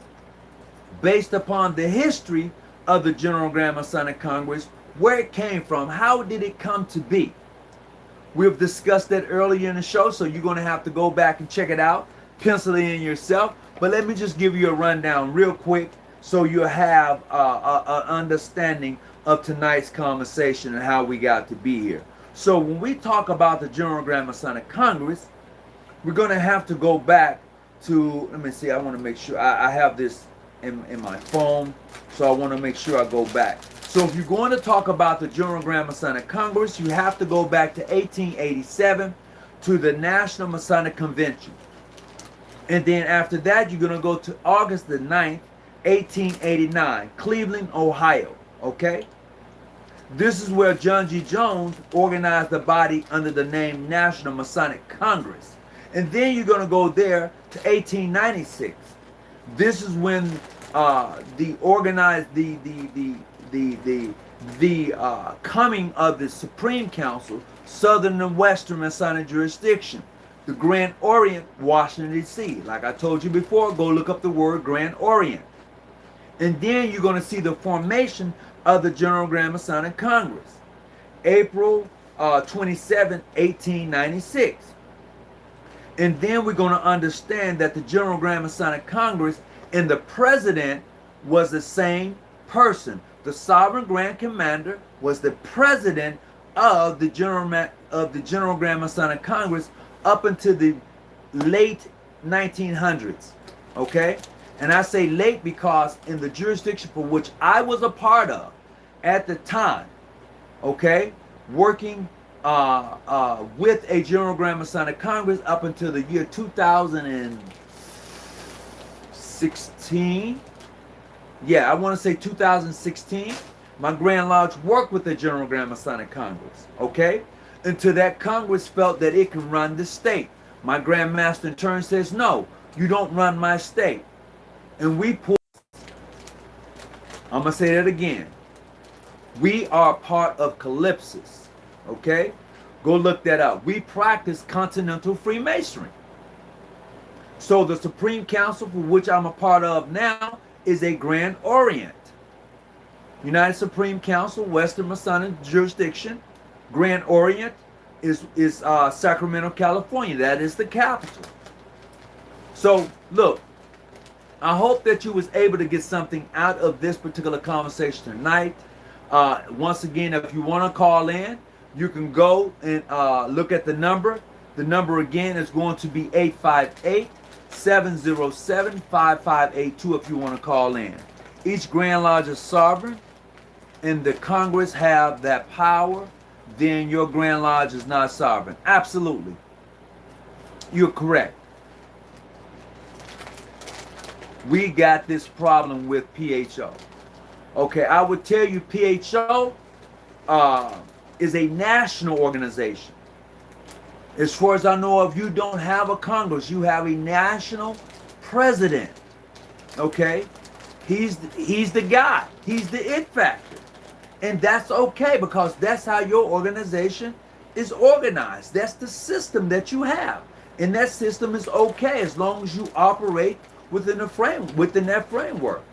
based upon the history of the General Grand Masonic Congress, where it came from, how did it come to be. We've discussed that earlier in the show, so you're going to have to go back and check it out, pencil it in yourself. But let me just give you a rundown real quick so you'll have an understanding of tonight's conversation and how we got to be here. So when we talk about the General Masonic Congress, we're going to have to go back to, let me see, I want to make sure, I have this in my phone, so I want to make sure I go back. So if you're going to talk about the General Masonic Congress, you have to go back to 1887 to the National Masonic Convention. And then after that, you're going to go to August the 9th, 1889, Cleveland, Ohio. Okay? This is where John G. Jones organized the body under the name National Masonic Congress. And then you're going to go there to 1896. This is when the coming of the Supreme Council, Southern and Western Masonic Jurisdiction, the Grand Orient, Washington, D.C. Like I told you before, go look up the word Grand Orient. And then you're going to see the formation of the General Masonic Congress, April 27, 1896. And then we're going to understand that the General Masonic Congress and the president was the same person. The Sovereign Grand Commander was the president of the General Masonic Congress up until the late 1900s. Okay? And I say late because in the jurisdiction for which I was a part of at the time, okay, working with a General Masonic Congress up until the year 2016. Yeah, I want to say 2016. My Grand Lodge worked with the General Masonic Congress, okay? Until that Congress felt that it can run the state. My Grand Master in turn says, no, you don't run my state. And we pull, I'm going to say that again. We are part of Calypsis, okay? Go look that up. We practice continental Freemasonry. So the Supreme Council, for which I'm a part of now, is a Grand Orient. United Supreme Council, Western Masonic Jurisdiction. Grand Orient is Sacramento, California. That is the capital. So, look, I hope that you was able to get something out of this particular conversation tonight. Once again, if you want to call in, you can go and look at the number. The number again is going to be 858-707-5582 if you want to call in. Each Grand Lodge is sovereign, and the Congress have that power. Then your Grand Lodge is not sovereign. Absolutely. You're correct. We got this problem with PHO. Okay, I would tell you PHO is a national organization. As far as I know of, you don't have a Congress. You have a national president. Okay? He's the guy. He's the it factor. And that's okay because that's how your organization is organized. That's the system that you have. And that system is okay as long as you operate within that framework.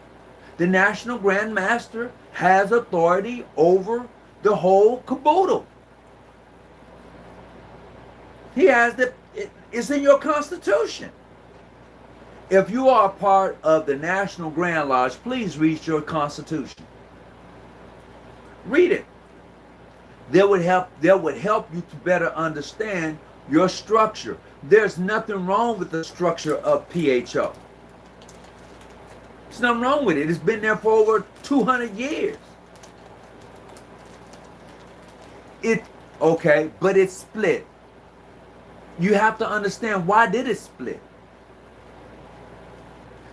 The National Grand Master has authority over the whole caboodle. He has it's in your Constitution. If you are a part of the National Grand Lodge, please read your Constitution. Read it. That would help you to better understand your structure. There's nothing wrong with the structure of PHO. There's nothing wrong with it. It's been there for over 200 years. Okay, but it's split. You have to understand, why did it split?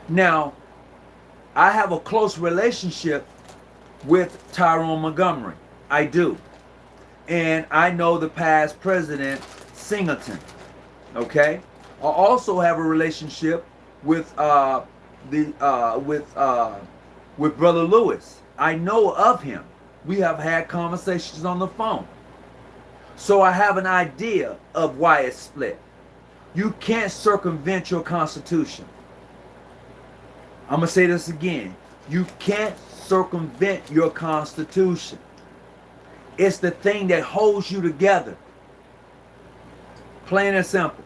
Now, I have a close relationship with Tyrone Montgomery. I do. And I know the past president, Singleton. Okay? I also have a relationship with Brother Lewis. I know of him. We have had conversations on the phone. So I have an idea of why it's split. You can't circumvent your Constitution. I'm going to say this again. You can't circumvent your Constitution. It's the thing that holds you together. Plain and simple.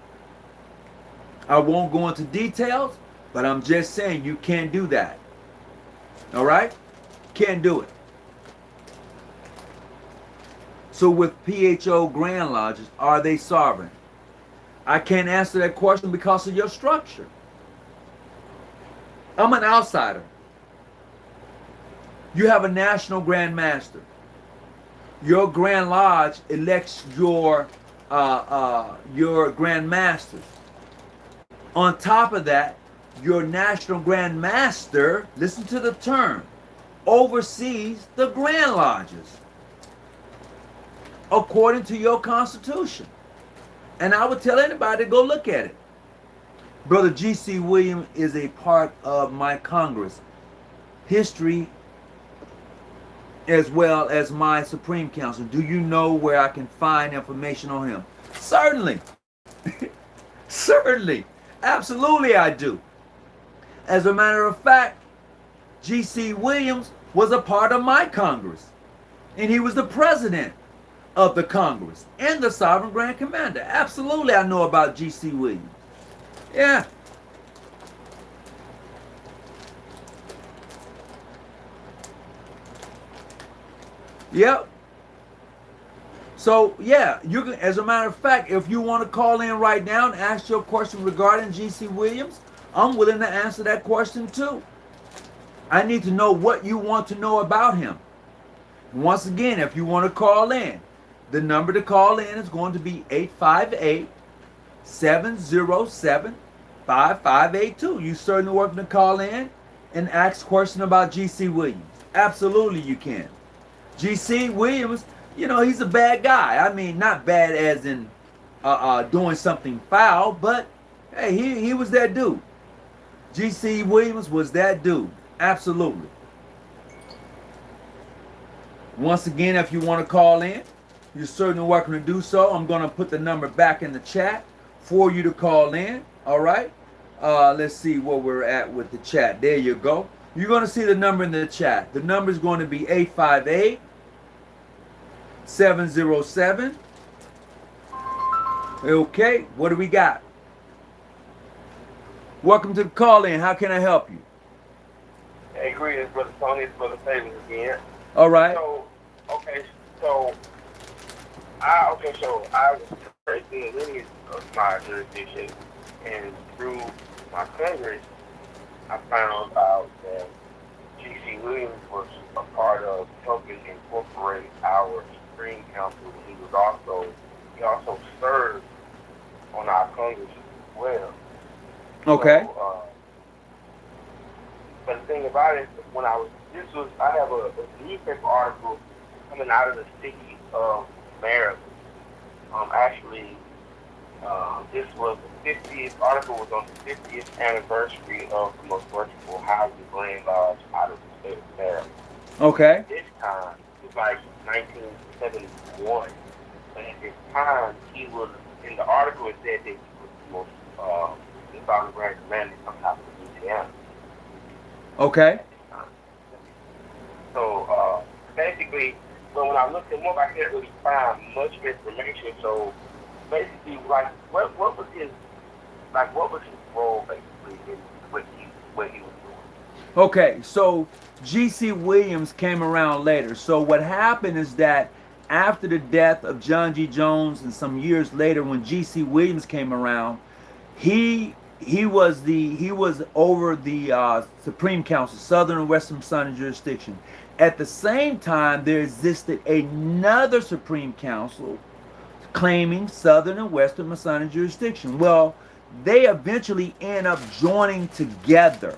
I won't go into details, but I'm just saying you can't do that. All right? Can't do it. So with PHO Grand Lodges, are they sovereign? I can't answer that question because of your structure. I'm an outsider. You have a national Grand Master. Your Grand Lodge elects your Grand Masters. On top of that, your National Grand Master, listen to the term, oversees the Grand Lodges according to your Constitution. And I would tell anybody to go look at it. Brother G.C. Williams is a part of my Congress. History as well as my Supreme Council. Do you know where I can find information on him? Certainly. Certainly. Absolutely I do. As a matter of fact, G.C. Williams was a part of my Congress. And he was the president of the Congress and the Sovereign Grand Commander. Absolutely I know about G.C. Williams. Yeah. Yep. So, yeah, you can, as a matter of fact, if you want to call in right now and ask your question regarding G.C. Williams, I'm willing to answer that question too. I need to know what you want to know about him. Once again, if you want to call in, the number to call in is going to be 858-707-5582. You certainly welcome to call in and ask a question about G.C. Williams. Absolutely you can. G.C. Williams, you know, he's a bad guy. I mean, not bad as in doing something foul, but hey, he was that dude. G.C. Williams was that dude. Absolutely. Once again, if you want to call in, you're certainly welcome to do so. I'm going to put the number back in the chat for you to call in. All right. Let's see where we're at with the chat. There you go. You're going to see the number in the chat. The number is going to be 858-707. Okay. What do we got? Welcome to the call in. How can I help you? Hey, greetings, Brother Tony. It's Brother Favors again. All right. So I was raised in the lineage of my jurisdiction, and through my Congress, I found out that G.C. Williams was a part of helping incorporate our Supreme Council. He also served on our Congress as well. Okay. So, but the thing about it, I have a newspaper article coming out of the city of Maryland. This was the 50th article was on the 50th anniversary of the most worshipful housing Grand Lodge out of the state of Maryland. Okay. This time, it was like 1971. And at this time, he was, in the article it said that he was the most, the Sovereign Grand Commander coming out of Louisiana. Okay. So, basically, when I looked him up, I couldn't really find much information. So, basically, what was his role, basically, in what he was doing? Okay, so G.C. Williams came around later. So what happened is that after the death of John G. Jones and some years later when G.C. Williams came around, he was over the Supreme Council, Southern and Western Masonic Jurisdiction. At the same time, there existed another Supreme Council claiming Southern and Western Masonic Jurisdiction. Well, they eventually end up joining together.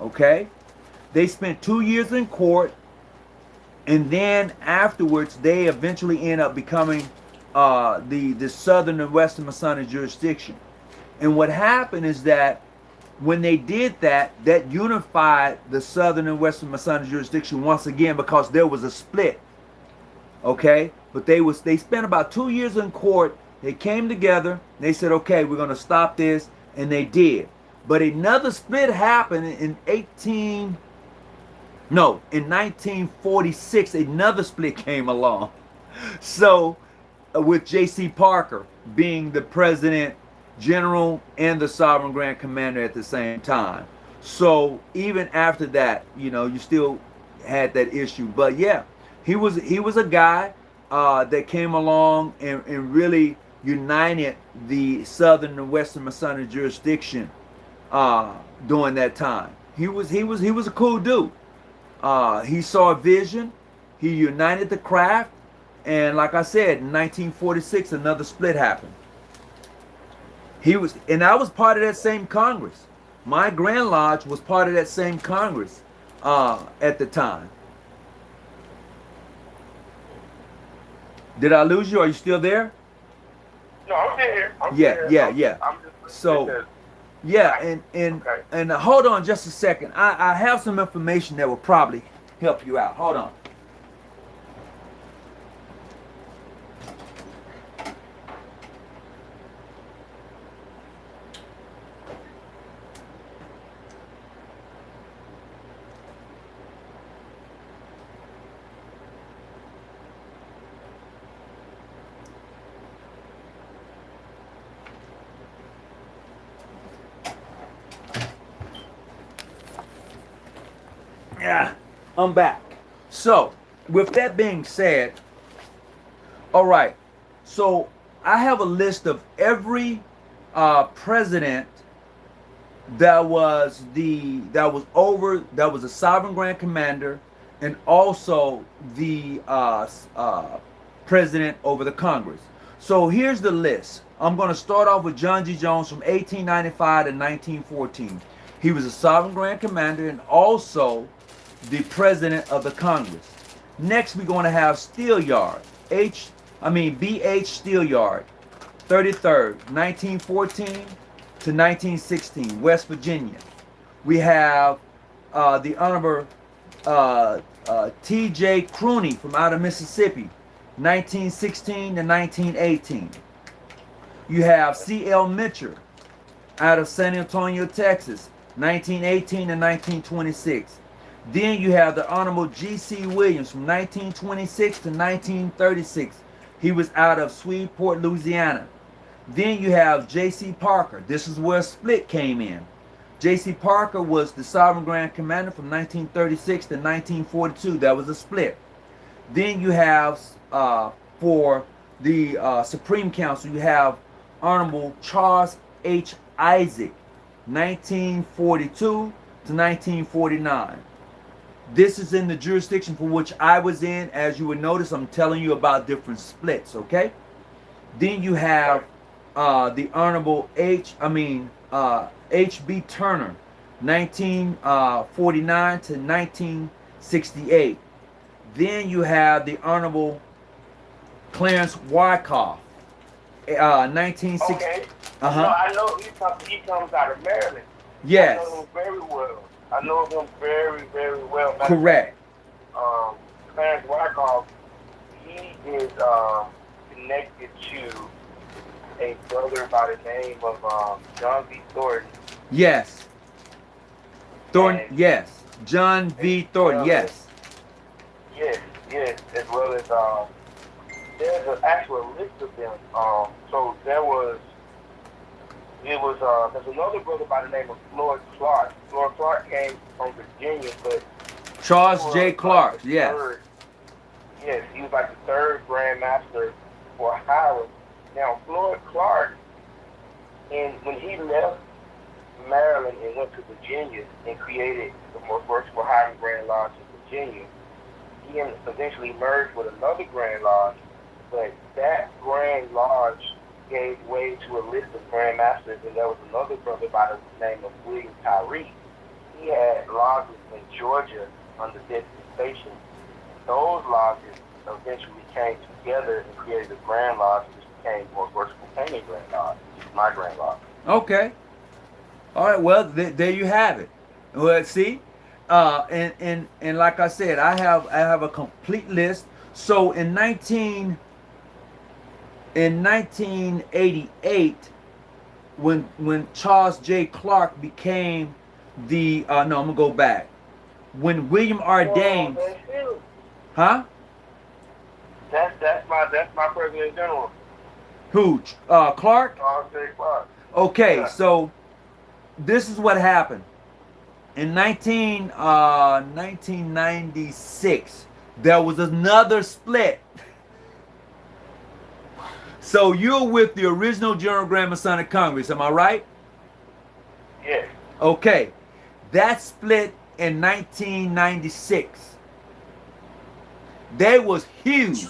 Okay? They spent 2 years in court, and then afterwards, they eventually end up becoming the Southern and Western Masonic Jurisdiction. And what happened is that when they did that, that unified the Southern and Western Masonic Jurisdiction once again because there was a split. Okay? But they spent about 2 years in court. They came together. They said, okay, we're going to stop this. And they did. But another split happened in No, in 1946, another split came along. So, with J.C. Parker being the president, general, and the sovereign grand commander at the same time. So, even after that, you still had that issue. But yeah, he was a guy that came along and really united the Southern and Western Masonic jurisdiction during that time. He was a cool dude. He saw a vision. He united the craft, and like I said, in 1946, another split happened. And I was part of that same Congress. My Grand Lodge was part of that same Congress at the time. Did I lose you? Are you still there? No, I'm still here. Yeah. I'm just So, yeah, and hold on just a second. I have some information that will probably help you out. Hold on. Yeah, I'm back. So, with that being said, all right. So, I have a list of every president that was a sovereign grand commander, and also the president over the Congress. So here's the list. I'm going to start off with John G. Jones from 1895 to 1914. He was a sovereign grand commander and also the president of the Congress. Next, we're going to have Steelyard, B.H. Steelyard, 33rd, 1914 to 1916, West Virginia. We have the Honorable T.J. Crooney from out of Mississippi, 1916 to 1918. You have C.L. Mitchell out of San Antonio, Texas, 1918 to 1926. Then you have the Honorable G.C. Williams from 1926 to 1936. He was out of Shreveport, Louisiana. Then you have J.C. Parker. This is where a split came in. J.C. Parker was the Sovereign Grand Commander from 1936 to 1942. That was a split. Then you have, for the Supreme Council, you have Honorable Charles H. Isaac, 1942 to 1949. This is in the jurisdiction for which I was in. As you would notice, I'm telling you about different splits, okay? Then you have the Honorable H.B. Turner, 1949 to 1968. Then you have the Honorable Clarence Wyckoff, 1960. Okay. No, I know he comes out of Maryland. Yes. I know him very well. I know him very, very well. Correct. Clarence Wyckoff, he is connected to a brother by the name of John V. Thornton. Yes. Thornton, yes. John V. Thornton, yes. Yes, as well as there's an actual list of them. So there's another brother by the name of Floyd Clark. Floyd Clark came from Virginia, but Charles J. Clark, yes. Yes, he was like the third Grand Master for Highland. Now Floyd Clark, when he left Maryland and went to Virginia and created the most versatile Highland Grand Lodge in Virginia, he eventually merged with another Grand Lodge, but that Grand Lodge gave way to a list of Grand Masters, and there was another brother by the name of William Tyree. He had lodges in Georgia under dispensation. Those lodges eventually came together and created a Grand Lodge, which became more versatile Canyon Grand Lodge, my Grand Lodge. Okay. All right. Well, there you have it. Well, see, and like I said, I have a complete list. So in 1988, when Charles J. Clark became the I'm gonna go back. when William R. Well, Dames, that's him. huh? That's my President General. Who? Clark? Charles J. Clark. Okay, Yeah. so this is what happened. In 1996, there was another split. So you're with the original General Grand Masonic Congress, am I right? Yes. Okay, that split in 1996. They was huge.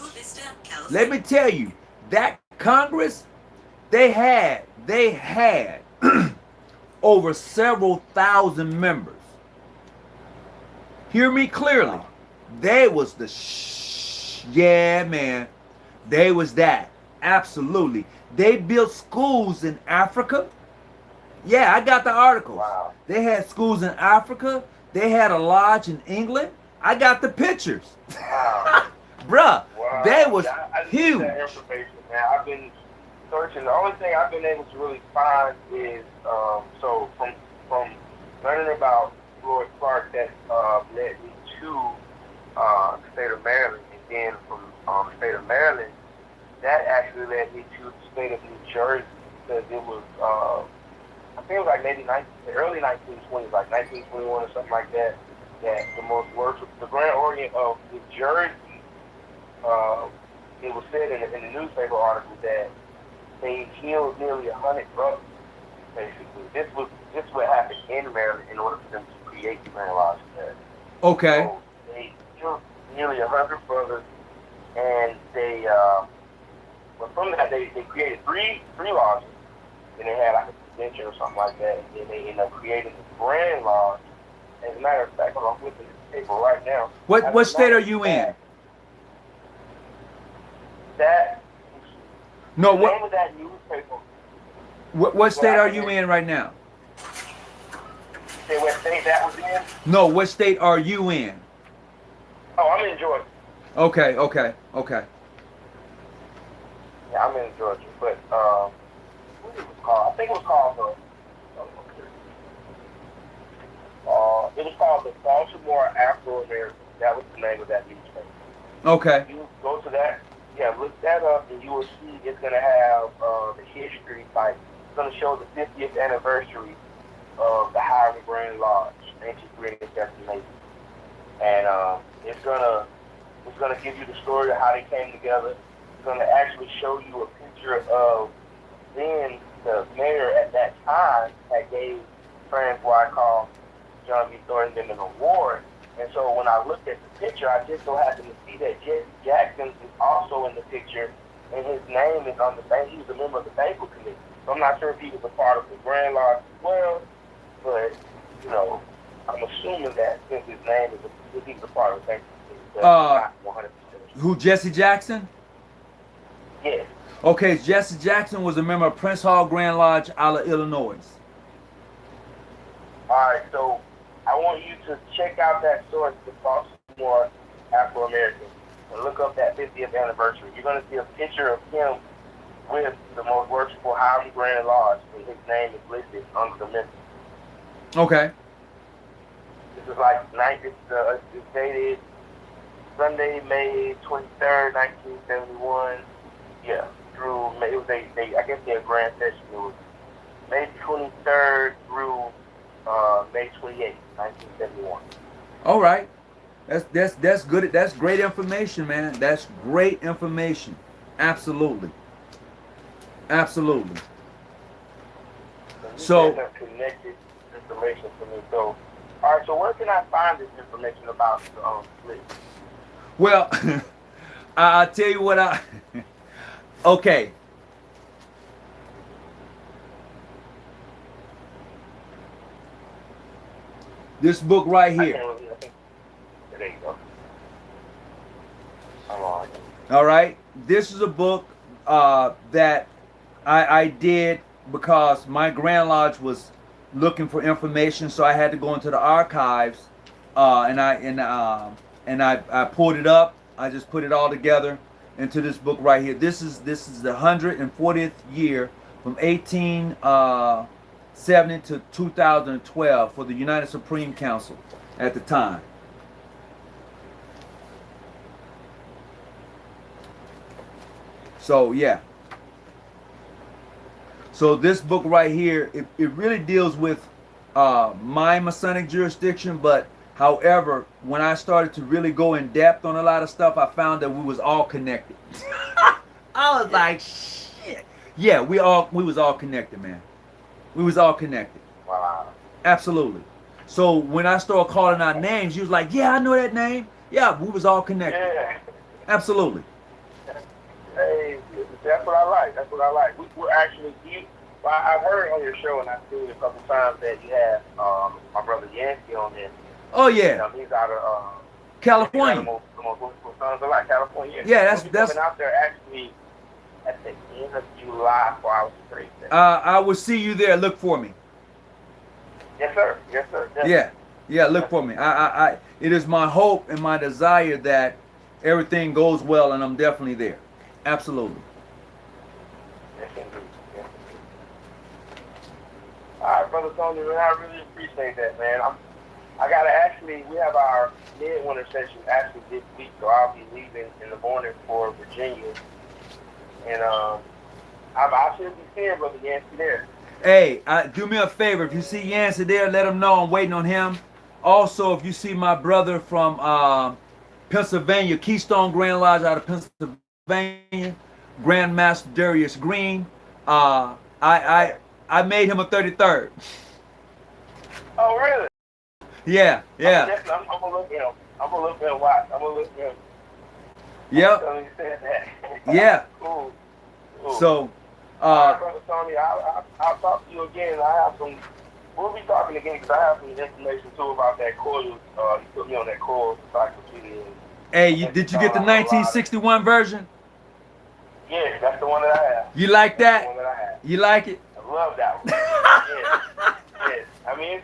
Let me tell you, that Congress, they had over several thousand members. Hear me clearly. They was the yeah, man. They was that. Absolutely. They built schools in Africa. Yeah, I got the articles. Wow. They had schools in Africa. They had a lodge in England. I got the pictures. Wow. Bruh, Wow. they was I huge. That information, man. I've been searching. The only thing I've been able to really find is so from learning about Floyd Clark, that led me to the state of Maryland, and then from the state of Maryland, that actually led me to the state of New Jersey, because it was I think it was like maybe the early 1920s, like 1921 or something like that. That the most worship, the Grand Orient of New Jersey. It was said in the newspaper article that they killed nearly 100 brothers. Basically, this was what happened in Maryland in order for them to create the Grand Lodge there. Okay. So they killed nearly 100 brothers, and they but from that they created three lodges, and they had like a convention or something like that, and then they ended up creating the Grand Lodge. As a matter of fact, I'm looking at the paper right now. What state are you in? That No, the name of that newspaper. what state are you in right now? Say what state that was in? No, what state are you in? Oh, I'm in Georgia. Okay. Yeah, I'm in Georgia, but what it was called? I think it was called it was called the Baltimore Afro-American. That was the name of that newspaper. Okay. You go to that. Yeah, look that up, and you will see it's going to have the history. Like, it's going to show the 50th anniversary of the Hiram Grand Lodge, ancient Greek destination, and it's gonna give you the story of how they came together. It's going to actually show you a picture of then the mayor at that time that gave Francois called John B. Thornton an award. And so when I looked at the picture, I just so happened to see that Jesse Jackson is also in the picture, and his name is on the bank. He was a member of the banquet committee. So I'm not sure if he was a part of the Grand Lodge as well, but, you know, I'm assuming that since his name is if he's a part of the banquet committee, but not 100%. Who, Jesse Jackson? Yes. Okay, Jesse Jackson was a member of Prince Hall Grand Lodge out of Illinois. All right, so I want you to check out that source, the Baltimore Afro-American, and look up that 50th anniversary. You're going to see a picture of him with the most worshipful Hiram Grand Lodge, and his name is listed under the member. Okay. This is like it's dated Sunday, May 23rd, 1971. Yeah, through May. It was I guess their grand session. It was May 23rd through May 28th, 1971. All right. That's good. That's great information, man. That's great information. Absolutely. So connected information for me. So, all right. So where can I find this information about the split? Well, I'll tell you what okay. This book right here. There you go. All right. This is a book that I did because my Grand Lodge was looking for information, so I had to go into the archives, and I pulled it up. I just put it all together into this book right here. This is the 140th year from 1870 to 2012 for the United Supreme Council at the time. So yeah. So this book right here, it really deals with my Masonic jurisdiction, but however, when I started to really go in depth on a lot of stuff, I found that we was all connected. I was Yeah. like, shit. Yeah, we was all connected, man. We was all connected. Wow. Absolutely. So when I started calling out names, you was like, yeah, I know that name. Yeah, we was all connected. Yeah. Absolutely. Hey, that's what I like. That's what I like. We're actually, well, I've heard on your show, and I've seen a couple times that you have my brother Yancey on there. Oh yeah. He's out of California. The most sons of like California. Yeah, that's coming out there actually at the end of July for our spring. I will see you there. Look for me. Yes, sir. Yes, sir. Yeah, yeah. Look for me. It is my hope and my desire that everything goes well, and I'm definitely there. Absolutely. Yes, indeed. Yes, indeed. All right, brother Tony, man, I really appreciate that, man. We have our midwinter session actually this week, so I'll be leaving in the morning for Virginia, and I should be seeing brother Yancey there. Hey, do me a favor. If you see Yancey there, let him know I'm waiting on him. Also, if you see my brother from Pennsylvania, Keystone Grand Lodge out of Pennsylvania, Grandmaster Darius Green, I made him a 33rd. Oh, really? Yeah, yeah. I'm gonna look at him. I'm gonna look at him. Watch. I'm gonna look at him. Yep. Yeah. Cool. So, all right, brother Tony, I'll talk to you again. We'll be talking again because I have some information too about that coil. You put me on that coil encyclopedia. Hey, did you get the 1961 version? Yeah, that's the one that I have. You like that? That's the one that I have. You like it? I love that one. Yes. I mean,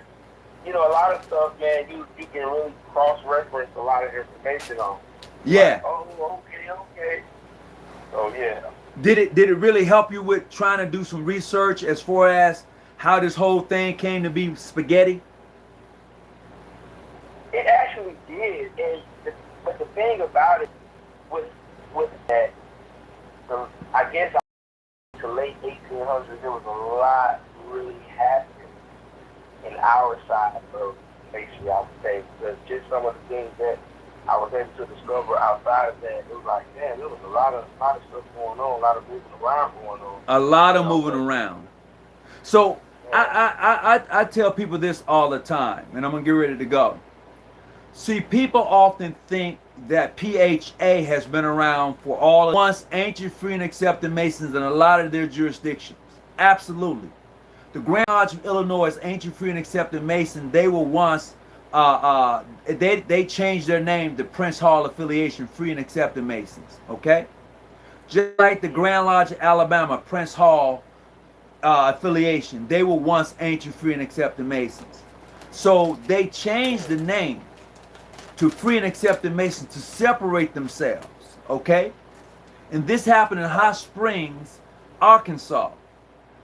a lot of stuff, man, you can really cross-reference a lot of information on. Yeah. Like, oh, okay. So, yeah. Did it really help you with trying to do some research as far as how this whole thing came to be spaghetti? It actually did, but the thing about it was that, I guess the late 1800s, there was a lot really happening in our side of history, I would say, because just some of the things that I was able to discover outside of that, it was like, damn, there was a lot of stuff going on, a lot of moving around going on. A lot of moving around. So yeah. I tell people this all the time, and I'm gonna get ready to go. See, people often think that PHA has been around for all once ancient, free, and accepted Masons in a lot of their jurisdictions. Absolutely. The Grand Lodge of Illinois, ancient, free, and accepted Mason, they were once they changed their name to Prince Hall Affiliation, Free and Accepted Masons. Okay, just like the Grand Lodge of Alabama, Prince Hall Affiliation, they were once ancient, free, and accepted Masons. So they changed the name to Free and Accepted Masons to separate themselves. Okay, and this happened in Hot Springs, Arkansas.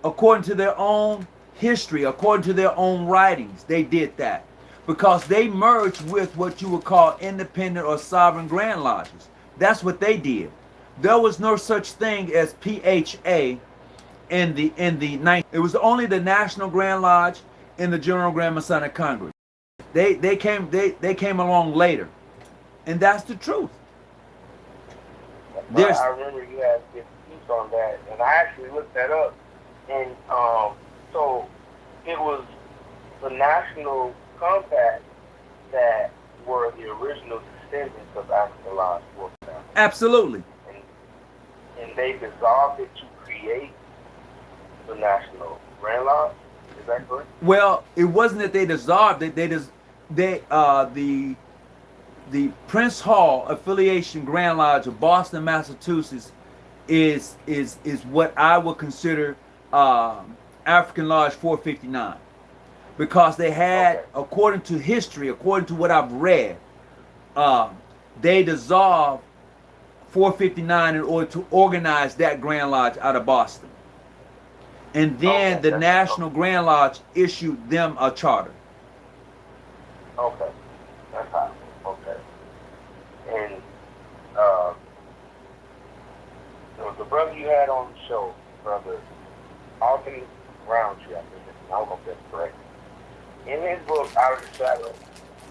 According to their own history, according to their own writings, they did that. Because they merged with what you would call independent or sovereign Grand Lodges. That's what they did. There was no such thing as PHA in the 19th. It was only the National Grand Lodge and the General Grand Masonic Congress. They came along later, and that's the truth. I remember you had this piece on that, and I actually looked that up, and so it was the National Compact that were the original descendants of African Lodge 4,000. Absolutely. And they dissolved it to create the National Grand Lodge. Is that correct? Well, it wasn't that they dissolved it. The Prince Hall Affiliation Grand Lodge of Boston, Massachusetts, is what I would consider African Lodge 459. Because they had, okay, according to history, according to what I've read, they dissolved 459 in order to organize that Grand Lodge out of Boston. And then the National Grand Lodge issued them a charter. Okay. That's how. Okay. And the brother you had on the show, brother Alton Roundtree, I think I hope that's correct. In his book, Out of the Shadow,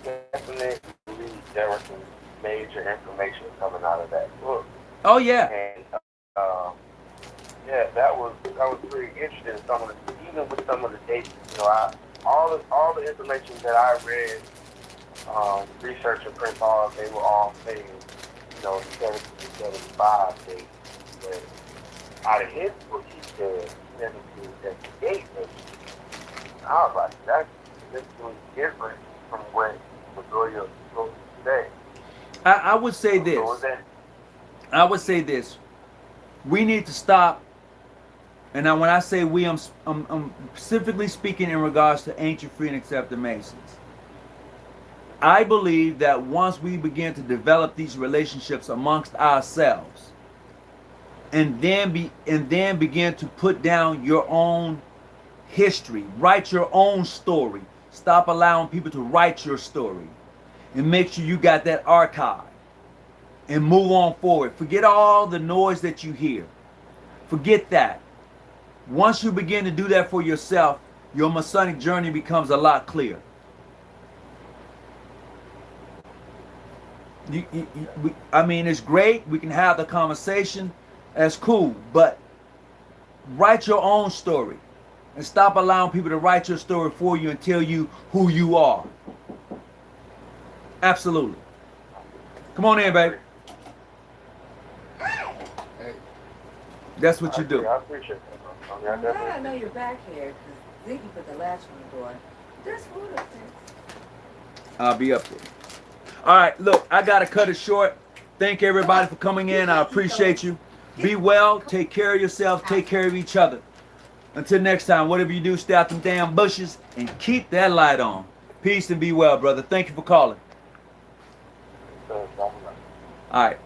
definitely believe there was some major information coming out of that book. Oh yeah. And yeah, that was pretty interesting. Even with some of the dates, all the information that I read, research and print files, they were all saying, 1775 date. But out of his book, he said 1778. I was like, that's significantly different from what majority of people today. I would say this. I would say this. We need to stop. And now when I say we, I'm specifically speaking in regards to ancient, free, and accepted Masons. I believe that once we begin to develop these relationships amongst ourselves, and then begin to put down your own history, write your own story. Stop allowing people to write your story, and make sure you got that archive, and move on forward. Forget all the noise that you hear. Forget that. Once you begin to do that for yourself, your Masonic journey becomes a lot clearer. I mean, it's great. We can have the conversation. That's cool. But write your own story. And stop allowing people to write your story for you and tell you who you are. Absolutely. Come on in, baby. That's what you do. I appreciate that. I'm glad I know you're back here, because Ziggy put the latch on the door. There's food upstairs. I'll be up there. All right, look, I got to cut it short. Thank everybody for coming in. I appreciate you. Be well. Take care of yourself. Take care of each other. Until next time, whatever you do, stay out them damn bushes and keep that light on. Peace and be well, brother. Thank you for calling. All right.